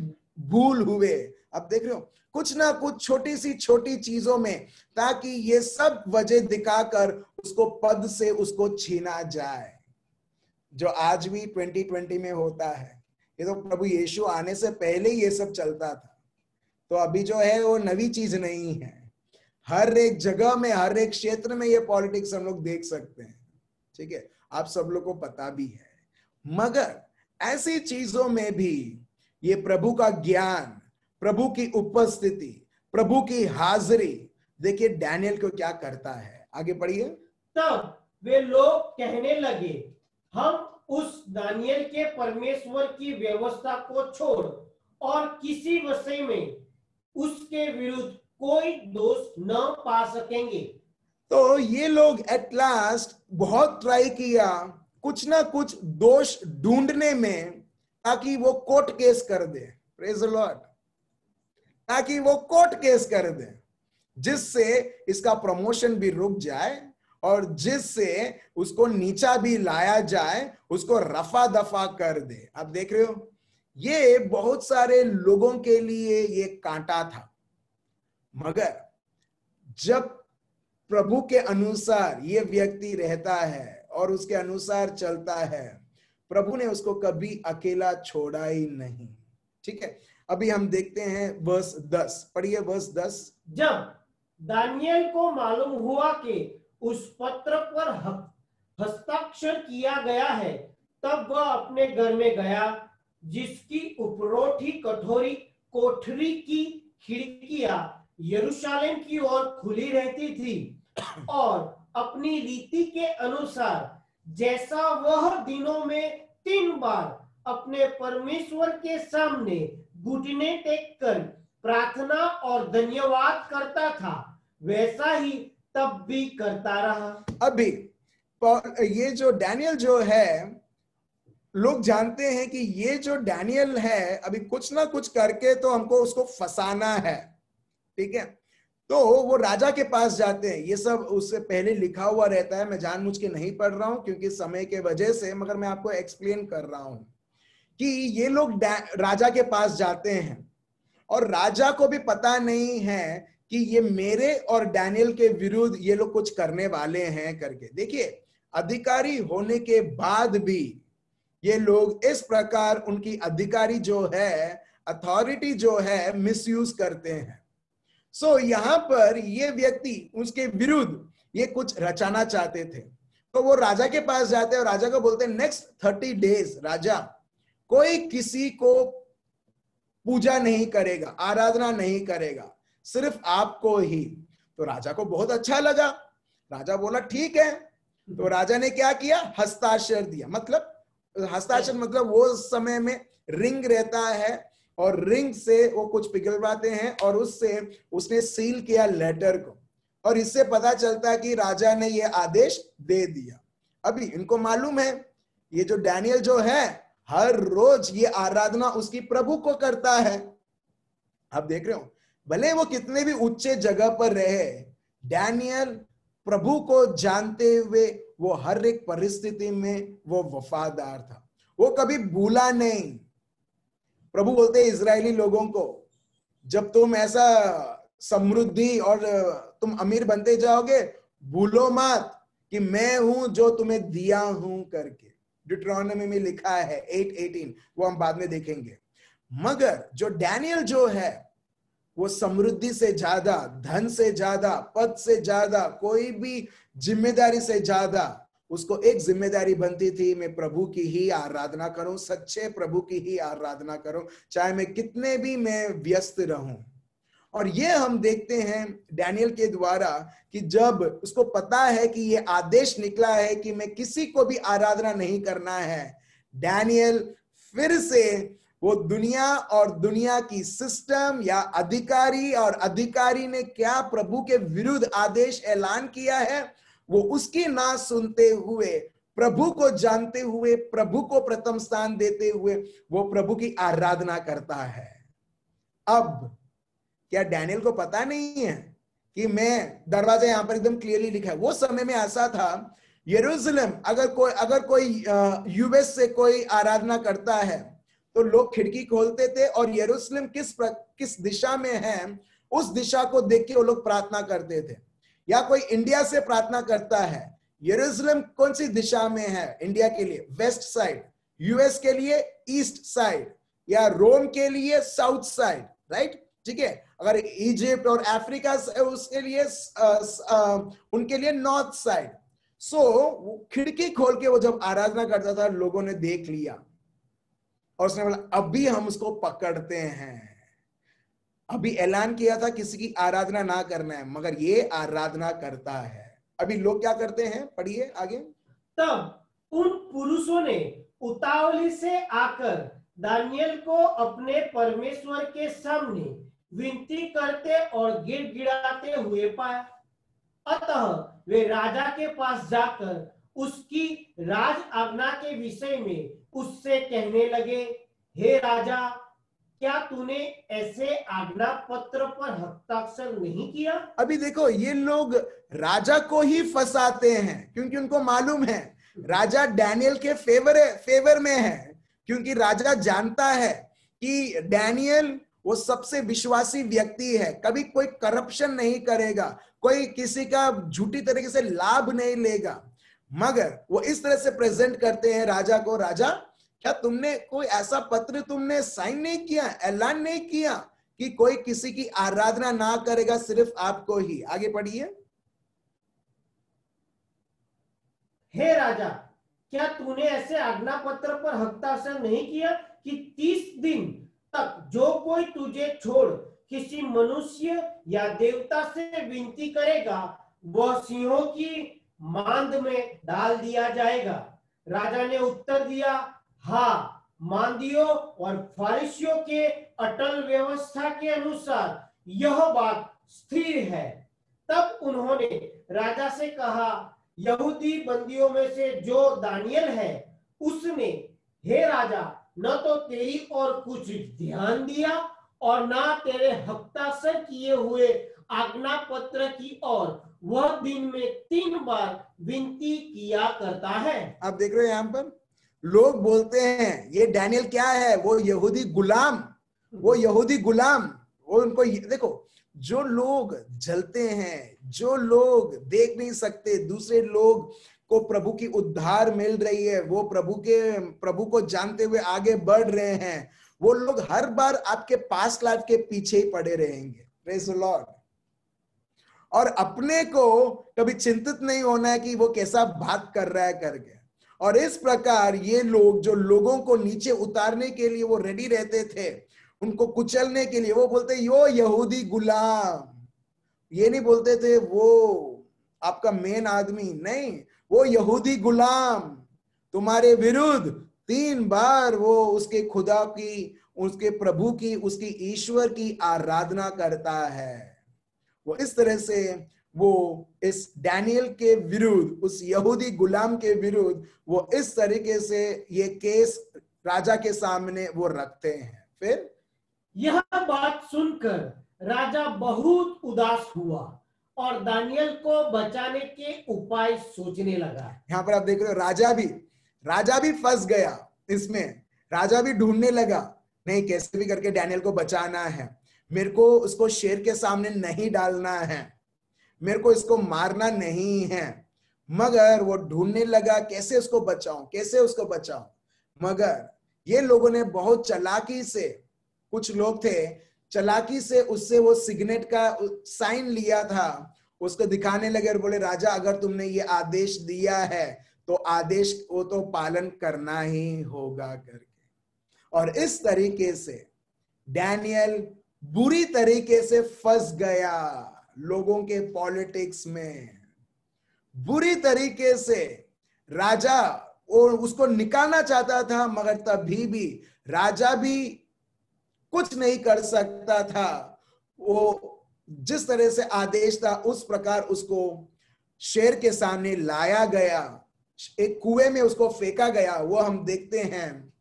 भूल हुए। अब देख रहे हो, कुछ ना कुछ छोटी सी छोटी चीजों में, ताकि ये सब वजह दिखाकर उसको पद से उसको छीना जाए, जो आज भी 2020 में होता है। ये तो प्रभु यीशु आने से पहले ही ये सब चलता था, तो अभी जो है वो नई चीज नहीं है। हर एक जगह में, हर एक क्षेत्र में ये पॉलिटिक्स हम लोग देख सकते हैं, ठीक है, आप सब लोग को पता भी है। मगर ऐसी चीजों में भी ये प्रभु का ज्ञान, प्रभु की उपस्थिति, प्रभु की हाजिरी, देखिए डैनियल को क्या करता है। आगे पढ़िए। तब वे लोग कहने लगे, हम उस दानियल के परमेश्वर की व्यवस्था को छोड़ और किसी विषय में उसके विरुद्ध कोई दोष न पा सकेंगे। तो ये लोग एट लास्ट बहुत ट्राई किया कुछ ना कुछ दोष ढूंढने में, ताकि वो कोर्ट केस कर दे। Praise the Lord. ताकि वो कोर्ट केस कर दे, जिससे इसका प्रमोशन भी रुक जाए और जिससे उसको नीचा भी लाया जाए, उसको रफा दफा कर दे। आप देख रहे हो, ये बहुत सारे लोगों के लिए ये कांटा था। मगर जब प्रभु के अनुसार ये व्यक्ति रहता है और उसके अनुसार चलता है, प्रभु ने उसको कभी अकेला छोड़ा ही नहीं। ठीक है, अभी हम देखते हैं वर्स 10, पढ़िए वर्स 10। जब दानियल को मालूम हुआ कि उस पत्र पर हस्ताक्षर किया गया है, तब वह अपने घर में गया, जिसकी उपरोठी कोठरी की खिड़कियां यरूशलेम की ओर खुली रहती थी, और अपनी रीति के अनुसार, जैसा वह दिनों में 3 बार अपने परमेश्वर के सामने घुटने टेक कर प्रार्थना और धन्यवाद करता था, वैसा ही तब भी करता रहा। अभी ये जो डैनियल जो है, लोग जानते हैं कि ये जो डैनियल है अभी कुछ ना कुछ करके तो हमको उसको फंसाना है। ठीक है, तो वो राजा के पास जाते हैं। ये सब उससे पहले लिखा हुआ रहता है, मैं जानबूझ के नहीं पढ़ रहा हूं क्योंकि समय के वजह से, मगर मैं आपको एक्सप्लेन कर रहा हूं कि ये लोग राजा के पास जाते हैं और राजा को भी पता नहीं है कि ये मेरे और डैनियल के विरुद्ध ये लोग कुछ करने वाले हैं करके। देखिए, अधिकारी होने के बाद भी ये लोग इस प्रकार उनकी अधिकारी जो है, अथॉरिटी जो है, मिसयूज करते हैं। सो यहां पर ये व्यक्ति उसके विरुद्ध ये कुछ रचाना चाहते थे, तो वो राजा के पास जाते हैं और राजा को बोलते हैं नेक्स्ट 30 डेज राजा कोई किसी को पूजा नहीं करेगा, आराधना नहीं करेगा, सिर्फ आपको ही। तो राजा को बहुत अच्छा लगा। राजा बोला ठीक है। तो राजा ने क्या किया, हस्ताक्षर दिया। मतलब हस्ताक्षर मतलब वो समय में रिंग रहता है और रिंग से वो कुछ पिघलवाते हैं और उससे उसने सील किया लेटर को, और इससे पता चलता है कि राजा ने ये आदेश दे दिया। अभी इनको मालूम है ये जो डैनियल जो है हर रोज ये आराधना उसकी प्रभु को करता है। आप देख रहे हो, भले वो कितने भी ऊंचे जगह पर रहे, डैनियल प्रभु को जानते हुए वो हर एक परिस्थिति में वो वफादार था, वो कभी भूला नहीं। प्रभु बोलते हैं इजरायली लोगों को, जब तुम ऐसा समृद्धि और तुम अमीर बनते जाओगे, भूलो मत कि मैं हूं जो तुम्हें दिया हूं करके। डिट्रोनॉमी में लिखा है 8:18, वो हम बाद में देखेंगे। मगर जो डैनियल जो है वो समृद्धि से ज्यादा, धन से ज्यादा, पद से ज्यादा, कोई भी जिम्मेदारी से ज्यादा उसको एक जिम्मेदारी बनती थी, मैं प्रभु की ही आराधना करूं, सच्चे प्रभु की ही आराधना करूं, चाहे मैं कितने भी मैं व्यस्त रहूं। और ये हम देखते हैं डैनियल के द्वारा कि जब उसको पता है कि ये आदेश निकला है कि मैं किसी को भी आराधना नहीं करना है, डैनियल फिर से वो दुनिया और दुनिया की सिस्टम या अधिकारी और अधिकारी ने क्या प्रभु के विरुद्ध आदेश ऐलान किया है, वो उसकी ना सुनते हुए, प्रभु को जानते हुए, प्रभु को प्रथम स्थान देते हुए वो प्रभु की आराधना करता है। अब क्या डैनियल को पता नहीं है कि मैं दरवाजा यहां पर एकदम क्लियरली लिखा है। वो समय में ऐसा था, यरूशलेम अगर कोई यूएस से कोई आराधना करता है तो लोग खिड़की खोलते थे और यरूशलेम किस दिशा में है उस दिशा को देख के वो लोग प्रार्थना करते थे। या कोई इंडिया से प्रार्थना करता है, यरूशलेम कौन सी दिशा में है? इंडिया के लिए वेस्ट साइड, यूएस के लिए ईस्ट साइड, या रोम के लिए साउथ साइड, राइट? ठीक है। अगर इजिप्ट और अफ्रीका उसके लिए उनके लिए नॉर्थ साइड। सो खिड़की खोल के वो जब आराधना करता था, लोगों ने देख लिया और उसने बोला अभी हम उसको पकड़ते हैं। अभी ऐलान किया था किसी की आराधना ना करना है, मगर ये आराधना करता है। अभी लोग क्या करते हैं, पढ़िए आगे। तब उन पुरुषों ने उतावली से आकर दानियल को अपने परमेश्वर के सामने विनती करते और गिड़गिड़ाते हुए पाया। अतः वे राजा के पास जाकर उसकी राज आज्ञा के विषय में उससे कहने लगे, हे राजा, क्या तूने ऐसे आज्ञा पत्र पर हस्ताक्षर नहीं किया? अभी देखो, ये लोग राजा को ही फंसाते हैं, क्योंकि उनको मालूम है राजा डैनियल के फेवर में है, क्योंकि राजा जानता है कि डैनियल वो सबसे विश्वासी व्यक्ति है, कभी कोई करप्शन नहीं करेगा, कोई किसी का झूठी तरीके से लाभ नहीं लेगा। मगर वो इस तरह से प्रेजेंट करते हैं राजा को, राजा क्या तुमने कोई ऐसा पत्र तुमने साइन नहीं किया, ऐलान नहीं किया कि कोई किसी की आराधना ना करेगा, सिर्फ आपको ही? आगे पढ़िए। हे राजा, क्या तूने ऐसे आज्ञा पत्र पर हस्ताक्षर नहीं किया कि 30 दिन तक जो कोई तुझे छोड़ किसी मनुष्य या देवता से विनती करेगा वह सिंहों की मांद में डाल दिया जाएगा? राजा ने उत्तर दिया, हाँ, मांदियों और फारिसियों के अटल व्यवस्था के अनुसार यह बात स्थिर है। तब उन्होंने राजा से कहा, यहूदी बंदियों में से जो दानियल है उसने, हे राजा, न तो तेरी और कुछ ध्यान दिया और ना तेरे हस्ताक्षर किए हुए आज्ञा पत्र की और वह दिन में 3 बार विनती किया करता है। आप देख रहे हो यहां पर लोग बोलते हैं ये डैनियल क्या है, वो यहूदी गुलाम, वो यहूदी गुलाम। वो उनको देखो, जो लोग जलते हैं, जो लोग देख नहीं सकते दूसरे लोग को प्रभु की उद्धार मिल रही है, वो प्रभु को जानते हुए आगे बढ़ रहे हैं, वो लोग हर बार आपके पास्ट लाइफ के पीछे ही पड़े रहेंगे। Praise the Lord. और अपने को कभी चिंतित नहीं होना है कि वो कैसा बात कर रहा है करके। और इस प्रकार ये लोग जो लोगों को नीचे उतारने के लिए वो रेडी रहते थे, उनको कुचलने के लिए, वो बोलते यो यहूदी गुलाम, ये नहीं बोलते थे वो आपका मेन आदमी, नहीं, वो यहूदी गुलाम तुम्हारे विरुद्ध 3 बार वो उसके खुदा की, उसके प्रभु की, उसकी ईश्वर की आराधना करता है। वो इस तरह से वो इस डैनियल के विरुद्ध, उस यहूदी गुलाम के विरुद्ध वो इस तरीके से ये केस राजा के सामने वो रखते हैं। फिर यह बात सुनकर राजा बहुत उदास हुआ और दानियल को बचाने के उपाय सोचने लगा। यहाँ पर आप देख रहे हो राजा भी फंस गया इसमें। राजा भी ढूंढने लगा, नहीं कैसे भी करके डैनियल को बचाना है, मेरे को उसको शेर के सामने नहीं डालना है, मेरे को इसको मारना नहीं है। मगर वो ढूंढने लगा कैसे उसको बचाऊं। मगर ये लोगों ने बहुत चालाकी से, कुछ लोग थे चालाकी से उससे वो सिग्नेट का साइन लिया था, उसको दिखाने लगे और बोले राजा अगर तुमने ये आदेश दिया है तो आदेश वो तो पालन करना ही होगा करके। और इस तरीके से डैनियल बुरी तरीके से फंस गया लोगों के पॉलिटिक्स में। बुरी तरीके से राजा वो उसको निकालना चाहता था, मगर तभी भी राजा भी कुछ नहीं कर सकता था। वो जिस तरह से आदेश था उस प्रकार उसको शेर के सामने लाया गया, एक कुएं में उसको फेंका गया। वो हम देखते हैं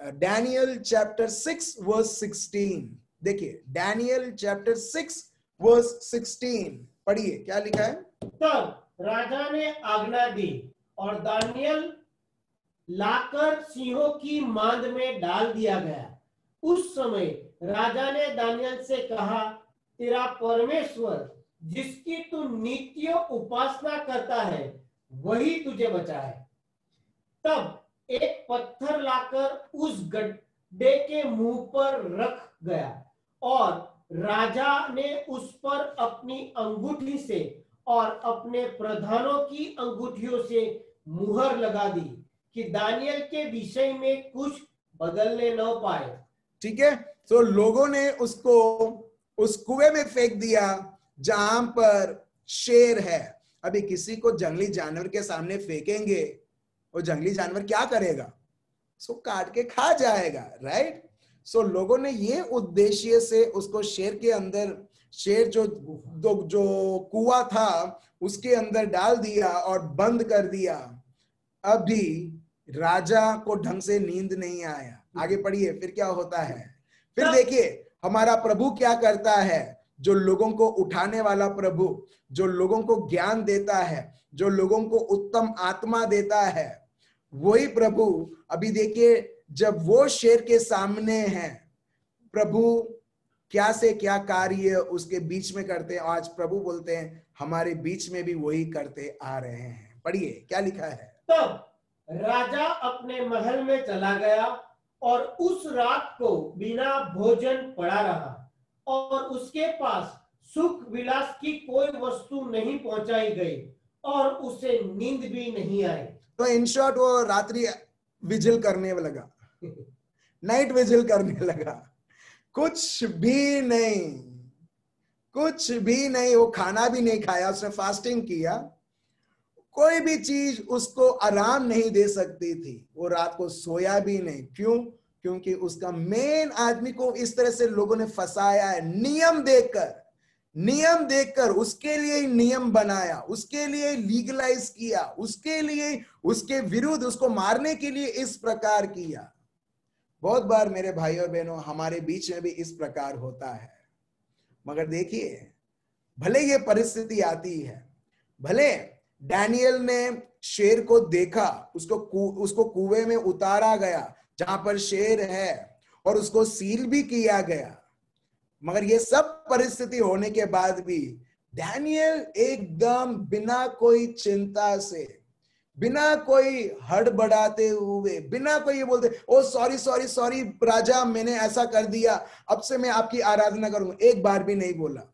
डैनियल चैप्टर 6 वर्स 16। देखिए डैनियल चैप्टर 6 वर्स 16 पढ़िए, क्या लिखा है। तब राजा ने आज्ञा दी और दानियल लाकर सिंहों की मांद में डाल दिया गया। उस समय राजा ने दानियल से कहा, तेरा परमेश्वर जिसकी तू नित्य उपासना करता है वही तुझे बचाए। तब एक पत्थर लाकर उस गड्ढे के मुंह पर रख गया और राजा ने उस पर अपनी अंगूठी से और अपने प्रधानों की अंगूठियों से मुहर लगा दी कि दानियल के विषय में कुछ बदलने न पाए। ठीक है, तो लोगों ने उसको उस कुएं में फेंक दिया जहां पर शेर है। अभी किसी को जंगली जानवर के सामने फेंकेंगे, वो जंगली जानवर क्या करेगा, उसको काट के खा जाएगा, राइट। सो लोगों ने ये उद्देश्य से उसको शेर के अंदर, शेर जो कुआं था उसके अंदर डाल दिया और बंद कर दिया। अभी राजा को ढंग से नींद नहीं आया। आगे पढ़िए फिर क्या होता है। फिर देखिए हमारा प्रभु क्या करता है, जो लोगों को उठाने वाला प्रभु, जो लोगों को ज्ञान देता है, जो लोगों को उत्तम आत्मा देता है, वही प्रभु अभी देखिए जब वो शेर के सामने है, प्रभु क्या से क्या कार्य उसके बीच में करते हैं। आज प्रभु बोलते हैं हमारे बीच में भी वही करते आ रहे हैं। पढ़िए क्या लिखा है। तब राजा अपने महल में चला गया और उस रात को बिना भोजन पड़ा रहा और उसके पास सुख विलास की कोई वस्तु नहीं पहुंचाई गई और उसे नींद भी नहीं आई। तो इन शॉर्ट वो रात्रि विजिल करने लगा, नाइट विजिल करने लगा। कुछ भी नहीं, वो खाना भी नहीं खाया, उसने फास्टिंग किया, कोई भी चीज उसको आराम नहीं दे सकती थी। वो रात को सोया भी नहीं। क्यों? क्योंकि उसका मेन आदमी को इस तरह से लोगों ने फंसाया है, नियम देकर उसके लिए नियम बनाया, उसके लिए लीगलाइज किया, उसके लिए उसके विरुद्ध उसको मारने के लिए इस प्रकार किया। बहुत बार मेरे भाई और बहनों हमारे बीच में भी इस प्रकार होता है। मगर देखिए भले ये परिस्थिति आती है, भले डैनियल ने शेर को देखा, उसको कुएं में उतारा गया जहां पर शेर है और उसको सील भी किया गया, मगर ये सब परिस्थिति होने के बाद भी डैनियल एकदम बिना कोई चिंता से, बिना कोई हड़बड़ाते हुए, बिना कोई ये बोलते ओ सॉरी राजा मैंने ऐसा कर दिया, अब से मैं आपकी आराधना करूंगा, एक बार भी नहीं बोला।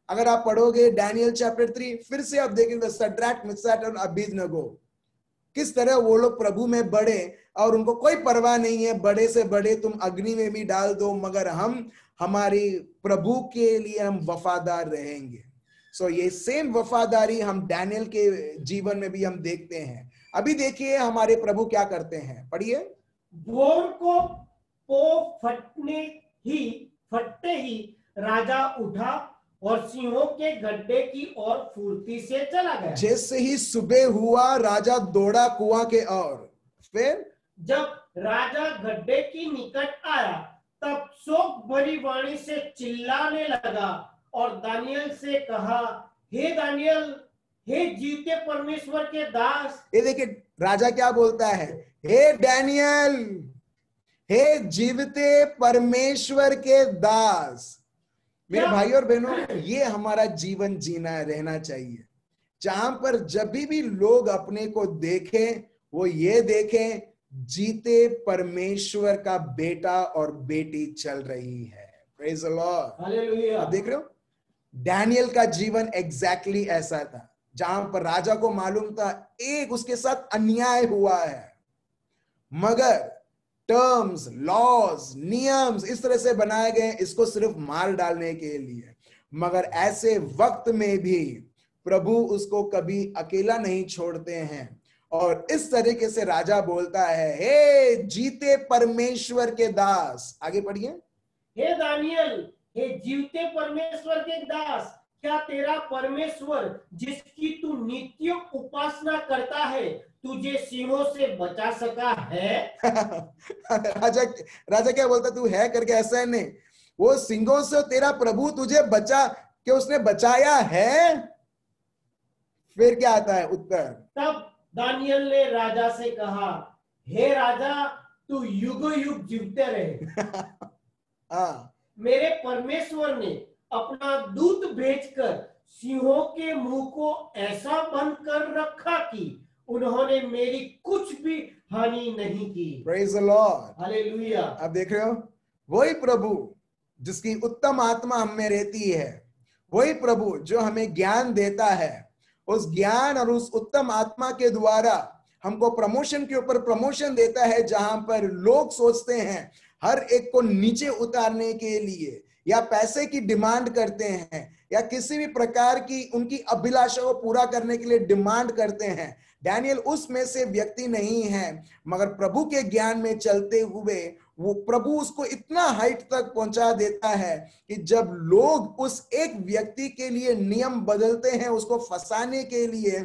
अगर आप पढ़ोगे डैनियल चैप्टर 3 फिर से आप देखेंगे सड्रैक मिशक और अबेदनगो किस तरह वो लोग प्रभु में बढ़े और उनको कोई परवाह नहीं है, बड़े से बड़े तुम अग्नि में भी डाल दो मगर हम हमारी प्रभु के लिए हम वफादार रहेंगे। सो ये सेम वफादारी हम डैनियल के जीवन में भी हम देखते हैं। अभी देखिए हमारे प्रभु क्या करते हैं, पढ़िए। भोर को पो फटते ही राजा उठा और सिंहों के गड्ढे की ओर फुर्ती से चला गया। जैसे ही सुबह हुआ राजा दौड़ा कुआं के ओर। फिर जब राजा गड्ढे की निकट आया तब शोक भरी वाणी से चिल्लाने लगा और दानियल से कहा, हे दानियल, हे जीवते परमेश्वर के दास। ये देखिए राजा क्या बोलता है, हे डैनियल, हे जीवते परमेश्वर के दास। मेरे भाई और बहनों ये हमारा जीवन जीना रहना चाहिए, जहां पर जब भी लोग अपने को देखें वो ये देखें जीते परमेश्वर का बेटा और बेटी चल रही है। Praise the Lord, hallelujah. आप देख रहे हो डैनियल का जीवन एग्जैक्टली ऐसा था, जहां पर राजा को मालूम था एक उसके साथ अन्याय हुआ है, मगर टर्म्स, लॉज, नियम्स इस तरह से बनाए गए इसको सिर्फ मार डालने के लिए, मगर ऐसे वक्त में भी प्रभु उसको कभी अकेला नहीं छोड़ते हैं। और इस तरीके से राजा बोलता है, हे जीते परमेश्वर के दास, आगे पढ़िए। हे दानियल, हे जीवते परमेश्वर के दास, क्या तेरा परमेश्वर जिसकी तू नित्य उपासना करता है तुझे सिंहों से बचा सका है? राजा राजा क्या बोलता, तू है करके ऐसा है नहीं, वो सिंहों से तेरा प्रभु तुझे बचा कि उसने बचाया है। फिर क्या आता है उत्तर, तब दानियल ने राजा से कहा, हे राजा, तू युग युग जीवते रहे। हाँ, मेरे परमेश्वर ने अपना दूत भेजकर सिंहों के मुंह को ऐसा बंद कर रखा कि उन्होंने मेरी कुछ भी हानि नहीं की। Praise the Lord, hallelujah. आप देख रहे हो, वही प्रभु जिसकी उत्तम आत्मा हम में रहती है, वही प्रभु जो हमें ज्ञान देता है, उस ज्ञान और उस उत्तम आत्मा के द्वारा हमको प्रमोशन के ऊपर प्रमोशन देता है। जहां पर लोग सोचते हैं हर एक को नीचे उतारने के लिए, या पैसे की डिमांड करते हैं, या किसी भी प्रकार की उनकी अभिलाषा को पूरा करने के लिए डिमांड करते हैं, डैनियल उसमें से व्यक्ति नहीं है। मगर प्रभु के ज्ञान में चलते हुए वो प्रभु उसको इतना हाइट तक पहुंचा देता है कि जब लोग उस एक व्यक्ति के लिए नियम बदलते हैं उसको फंसाने के लिए,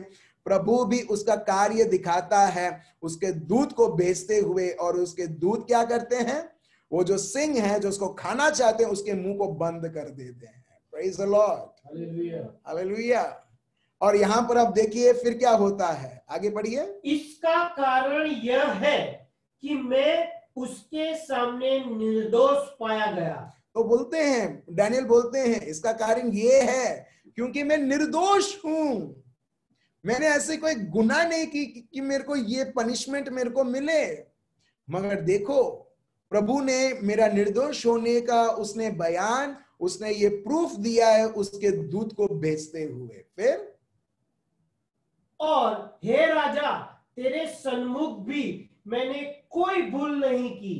प्रभु भी उसका कार्य दिखाता है उसके दूत को भेजते हुए। और उसके दूत क्या करते हैं, वो जो सिंह है जो उसको खाना चाहते हैं उसके मुंह को बंद कर देते हैं। Praise the Lord, hallelujah. Hallelujah. और यहां पर आप देखिए फिर क्या होता है, आगे बढ़िए। इसका कारण यह है कि मैं उसके सामने निर्दोष पाया गया। तो बोलते हैं, डैनियल बोलते हैं, इसका कारण ये है क्योंकि मैं निर्दोष हूं, मैंने ऐसे कोई गुनाह नहीं की कि मेरे को ये पनिशमेंट मेरे को मिले। मगर देखो, प्रभु ने मेरा निर्दोष होने का उसने बयान, उसने ये प्रूफ दिया है उसके दूत को भेजते हुए। फिर, और हे राजा, तेरे सन्मुख भी मैंने कोई भूल नहीं की।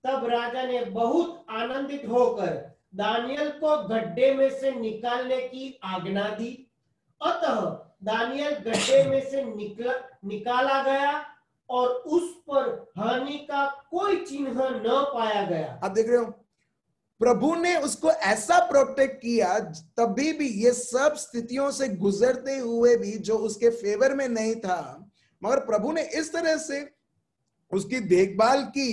तब राजा ने बहुत आनंदित होकर दानियल को गड्ढे में से निकालने की आज्ञा दी। अतः दानियल गड्ढे में से निकाला गया और उस पर हानि का कोई चिन्ह न पाया गया। आप देख रहे हो, प्रभु ने उसको ऐसा प्रोटेक्ट किया, तभी भी ये सब स्थितियों से गुजरते हुए भी जो उसके फेवर में नहीं था, मगर प्रभु ने इस तरह से उसकी देखभाल की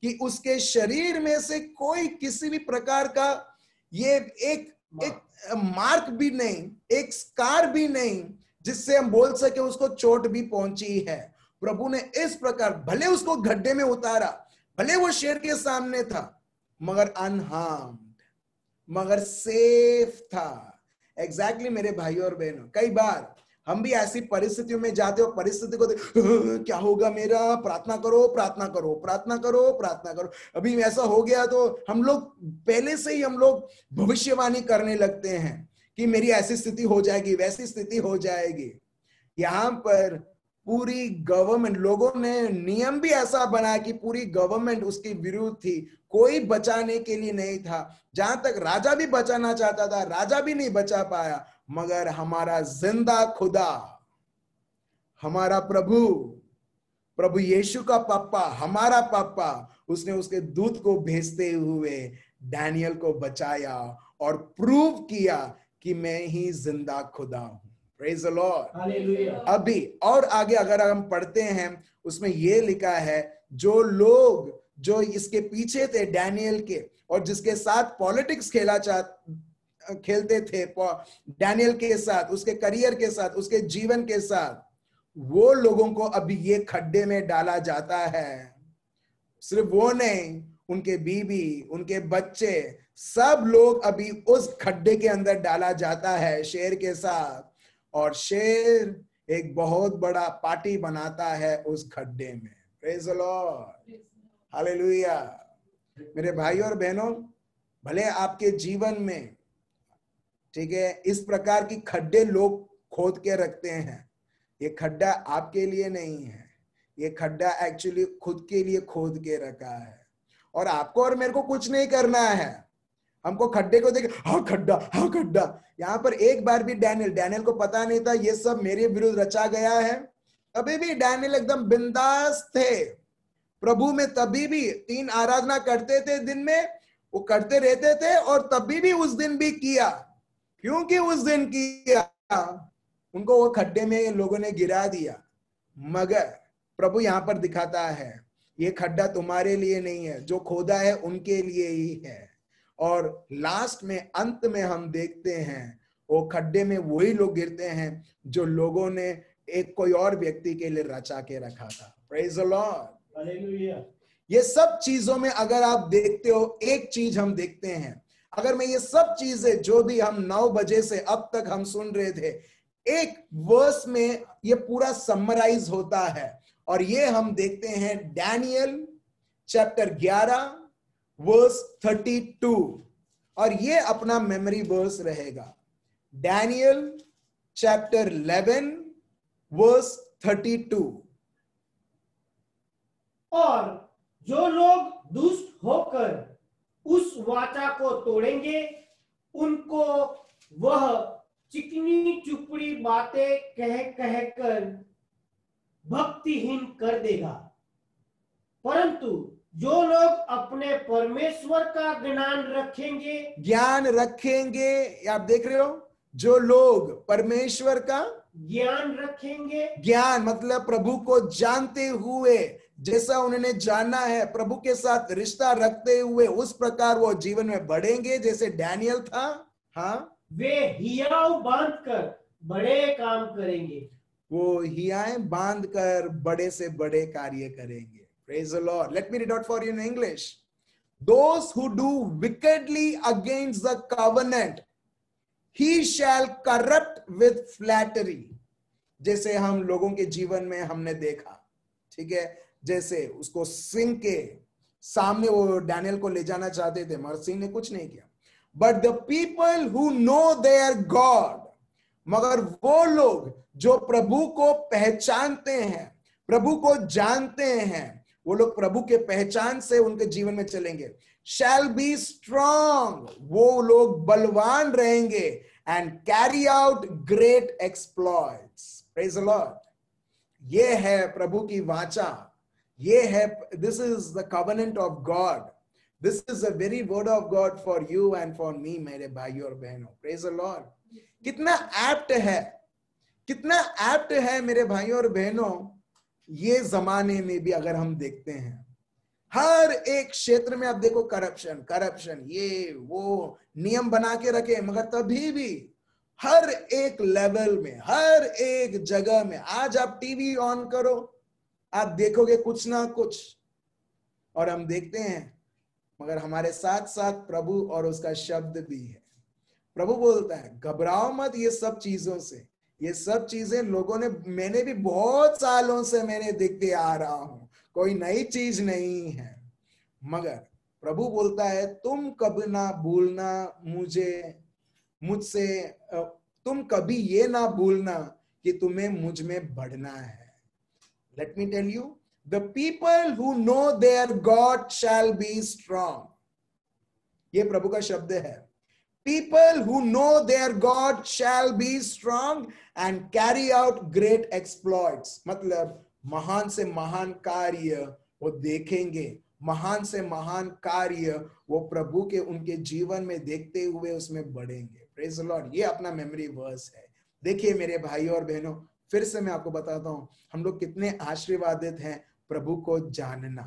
कि उसके शरीर में से कोई किसी भी प्रकार का ये एक मार्क भी नहीं, एक स्कार भी नहीं जिससे हम बोल सके उसको चोट भी पहुंची है। प्रभु ने इस प्रकार, भले उसको गड्ढे में उतारा, भले वो शेर के सामने था, मगर अनहार्म्ड, मगर सेफ था। एग्जैक्टली मेरे भाइयों और बहनों, कई बार हम भी ऐसी परिस्थितियों में जाते हो, परिस्थिति को क्या होगा मेरा, प्रार्थना करो प्रार्थना करो प्रार्थना करो प्रार्थना करो। अभी ऐसा हो गया तो हम लोग पहले से ही हम लोग भविष्यवाणी करने लगते हैं कि मेरी ऐसी स्थिति हो जाएगी, वैसी स्थिति हो जाएगी। यहां पर पूरी गवर्नमेंट, लोगों ने नियम भी ऐसा बनाया कि पूरी गवर्नमेंट उसके विरुद्ध थी, कोई बचाने के लिए नहीं था। जहां तक राजा भी बचाना चाहता था, राजा भी नहीं बचा पाया। मगर हमारा जिंदा खुदा, हमारा प्रभु यीशु का पापा, हमारा पापा, उसने उसके दूत को भेजते हुए डैनियल को बचाया और प्रूव किया कि मैं ही जिंदा खुदा हूं। Praise the Lord, hallelujah. अभी और आगे अगर हम पढ़ते हैं, उसमें यह लिखा है, जो लोग जो इसके पीछे थे डैनियल के, और जिसके साथ पॉलिटिक्स खेलते थे डैनियल के साथ, उसके करियर के साथ, उसके जीवन के साथ, वो लोगों को अभी ये खड्डे में डाला जाता है। सिर्फ वो नहीं, उनके बीवी, उनके बच्चे, सब लोग अभी उस खड्डे के अंदर डाला जाता है शेर के साथ। और शेर एक बहुत बड़ा पार्टी बनाता है उस खड्डे में। Praise the Lord, hallelujah. मेरे भाइयों और बहनों, भले आपके जीवन में, ठीक है, इस प्रकार की खड्डे लोग खोद के रखते हैं, ये खड्डा आपके लिए नहीं है, ये खड्डा एक्चुअली खुद के लिए खोद के रखा है। और आपको और मेरे को कुछ नहीं करना है, हमको खड्डे को देख, हाँ खड्डा, हाँ खड्डा। यहाँ पर एक बार भी डैनियल को पता नहीं था ये सब मेरे विरुद्ध रचा गया है, तभी भी डैनियल एकदम बिंदास थे प्रभु में, तभी भी 3 आराधना करते थे दिन में, वो करते रहते थे, और तभी भी उस दिन भी किया, क्योंकि उस दिन किया उनको वो खड्डे में लोगों ने गिरा दिया। मगर प्रभु यहां पर दिखाता है ये खड्डा तुम्हारे लिए नहीं है, जो खोदा है उनके लिए ही है। और लास्ट में, अंत में हम देखते हैं वो खड्डे में वही लोग गिरते हैं जो लोगों ने एक कोई और व्यक्ति के लिए रचा के रखा था। Praise the Lord. हालेलुया। ये सब चीजों में अगर आप देखते हो, एक चीज हम देखते हैं, अगर मैं ये सब चीजें जो भी हम 9 बजे से अब तक हम सुन रहे थे, एक वर्स में ये पूरा समराइज होता है, और ये हम देखते हैं डैनियल चैप्टर 11 वर्स 32, और ये अपना मेमोरी वर्स रहेगा। Daniel chapter 11 verse 32। और जो लोग दुष्ट होकर उस वाचा को तोड़ेंगे, उनको वह चिकनी चुपड़ी बातें कह कहकर भक्तिहीन कर देगा, परंतु जो लोग अपने परमेश्वर का ज्ञान रखेंगे, आप देख रहे हो, जो लोग परमेश्वर का ज्ञान रखेंगे, ज्ञान मतलब प्रभु को जानते हुए, जैसा उन्होंने जाना है, प्रभु के साथ रिश्ता रखते हुए उस प्रकार वो जीवन में बढ़ेंगे जैसे डैनियल था। हाँ, वे हियाव बांधकर बड़े काम करेंगे, वो हियाएं बांधकर बड़े से बड़े कार्य करेंगे। Praise the Lord. Let me read out for you in English. Those who do wickedly against the covenant, he shall corrupt with flattery. जैसे हम लोगों के जीवन में हमने देखा, ठीक है, जैसे उसको सिंह के सामने वो डैनियल को ले जाना चाहते थे, मगर सिंह ने कुछ नहीं किया। But the people who know their God, मगर वो लोग जो प्रभु को पहचानते हैं, प्रभु को जानते हैं, वो लोग प्रभु के पहचान से उनके जीवन में चलेंगे। Shall be strong, वो लोग बलवान रहेंगे, and carry out great exploits. Praise the Lord. ये है प्रभु की वाचा, ये है, this is the covenant of God. This is the very word of God for you and for me, मेरे भाइयों और बहनों। Praise the Lord. कितना एप्ट है, कितना एप्ट है मेरे भाइयों और बहनों, ये जमाने में भी अगर हम देखते हैं, हर एक क्षेत्र में आप देखो करप्शन, करप्शन, ये वो नियम बना के रखे, मगर तभी भी हर एक लेवल में, हर एक जगह में, आज आप टीवी ऑन करो, आप देखोगे कुछ ना कुछ, और हम देखते हैं, मगर हमारे साथ साथ प्रभु और उसका शब्द भी है। प्रभु बोलता है घबराओ मत ये सब चीजों से, ये सब चीजें लोगों ने, मैंने भी बहुत सालों से मैंने देखते आ रहा हूं, कोई नई चीज नहीं है। मगर प्रभु बोलता है तुम कभी ना भूलना मुझसे, तुम कभी ये ना भूलना कि तुम्हें मुझ में बढ़ना है। Let me tell you, the people who know their God shall be strong. ये प्रभु का शब्द है। People who know their God shall be strong and carry out great exploits. मतलब महान से महान कार्य वो देखेंगे, महान से महान कार्य वो प्रभु के उनके जीवन में देखते हुए उसमें बढ़ेंगे। Praise the Lord. ये अपना मेमोरी वर्स है। देखिए मेरे भाइयों और बहनों, फिर से मैं आपको बताता हूं, हम लोग कितने आशीर्वादित हैं प्रभु को जानना,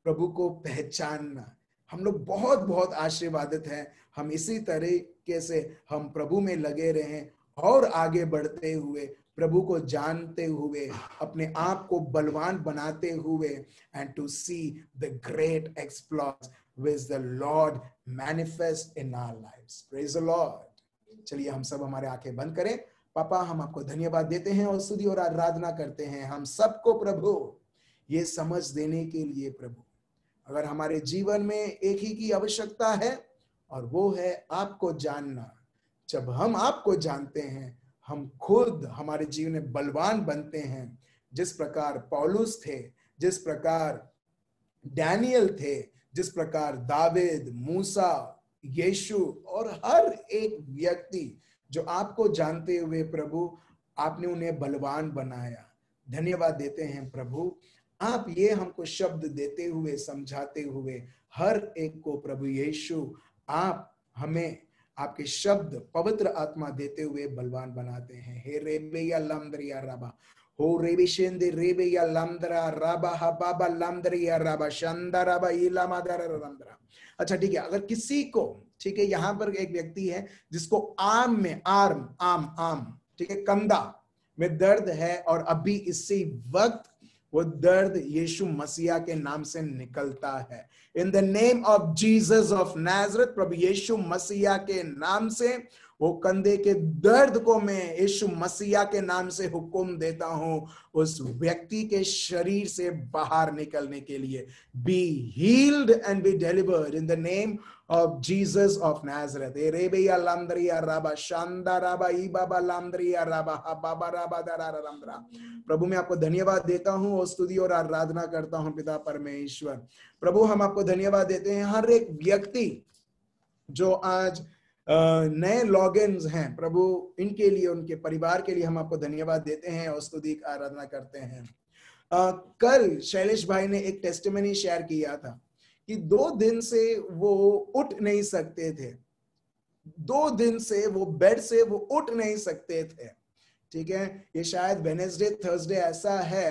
प्रभु को पहचानना। हम लोग बहुत बहुत आशीर्वादित हैं। हम इसी तरीके से हम प्रभु में लगे रहें और आगे बढ़ते हुए, प्रभु को जानते हुए, अपने आप को बलवान बनाते हुए, and to see the great exploits which the lord manifest in our lives. Praise the lord. चलिए हम सब हमारे आंखें बंद करें। पापा हम आपको धन्यवाद देते हैं और स्तुति और आराधना करते हैं हम सबको प्रभु ये समझ देने के लिए। प्रभु अगर हमारे जीवन में एक ही की आवश्यकता है और वो है आपको जानना। जब हम आपको जानते हैं हम खुद हमारे जीवन में बलवान बनते हैं। जिस प्रकार पौलुस थे, जिस प्रकार डैनियल थे, जिस प्रकार दावीद, मूसा, यीशु और हर एक व्यक्ति जो आपको जानते हुए प्रभु आपने उन्हें बलवान बनाया। धन्यवाद देते हैं प्रभु, आप ये हमको शब्द देते हुए, समझाते हुए, हर एक को प्रभु यीशु आप हमें आपके शब्द पवित्र आत्मा देते हुए बलवान बनाते हैं। हे रेबेया लामदरिया राबा, हो रेबिशेंदे रेबेया लामदरा राबा हबाबा लामदरिया राबा शांदाराबा इलामादरा रामदरा। अच्छा ठीक है, अगर किसी को, ठीक है, यहाँ पर एक व्यक्ति है जिसको आर्म में आर्म ठीक है, कंधा में दर्द है और अभी इसी वक्त वो दर्द यीशु मसीहा के नाम से निकलता है। In the name of Jesus of Nazareth, प्रभु यीशु मसीहा के नाम से वो कंधे के दर्द को मैं यीशु मसीहा के नाम से हुक्म देता हूं, उस व्यक्ति के शरीर से बाहर निकलने के लिए। Be healed and be delivered in the name of Jesus of Nazareth. Erebeya lamdriya raba shanda raba ibaba lamdriya raba hababa raba darara lamdra। प्रभु मैं आपको धन्यवाद देता हूं और स्तुति और आराधना करता हूं पिता परमेश्वर। प्रभु हम आपको धन्यवाद देते हैं, हर एक व्यक्ति जो आज नए लॉगिन्स हैं प्रभु, इनके लिए, उनके परिवार के लिए हम आपको धन्यवाद देते हैं और स्तुति आराधना करते हैं। कल शैलेश भाई ने एक टेस्टिमनी शेयर किया था कि 2 दिन से वो उठ नहीं सकते थे, 2 दिन से वो बेड से वो उठ नहीं सकते थे। ठीक है, ये शायद वेडनेसडे थर्सडे ऐसा है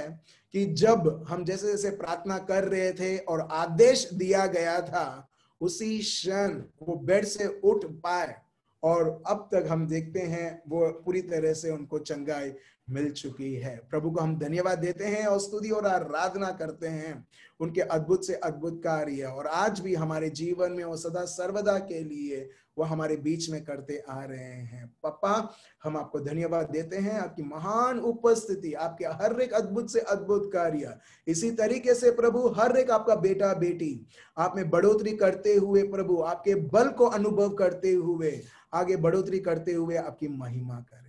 कि जब हम जैसे जैसे प्रार्थना कर रहे थे और आदेश दिया गया था, उसी क्षण वो बेड से उठ पाए और अब तक हम देखते हैं वो पूरी तरह से उनको चंगाई मिल चुकी है। प्रभु को हम धन्यवाद देते हैं और स्तुति और आराधना करते हैं उनके अद्भुत से अद्भुत कार्य, और आज भी हमारे जीवन में वो सदा सर्वदा के लिए वो हमारे बीच में करते आ रहे हैं। पापा हम आपको धन्यवाद देते हैं, आपकी महान उपस्थिति, आपके हर एक अद्भुत से अद्भुत कार्य, इसी तरीके से प्रभु हर एक आपका बेटा बेटी आप में बढ़ोतरी करते हुए प्रभु, आपके बल को अनुभव करते हुए, आगे बढ़ोतरी करते हुए आपकी महिमा करें।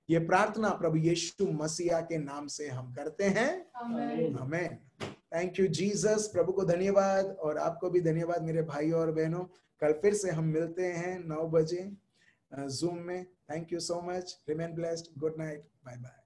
ये प्रार्थना प्रभु यीशु मसीहा के नाम से हम करते हैं, आमीन। Thank you Jesus. प्रभु को धन्यवाद और आपको भी धन्यवाद मेरे भाई और बहनों। कल फिर से हम मिलते हैं 9 बजे जूम में। Thank you so much. Remain blessed. Good night. Bye bye.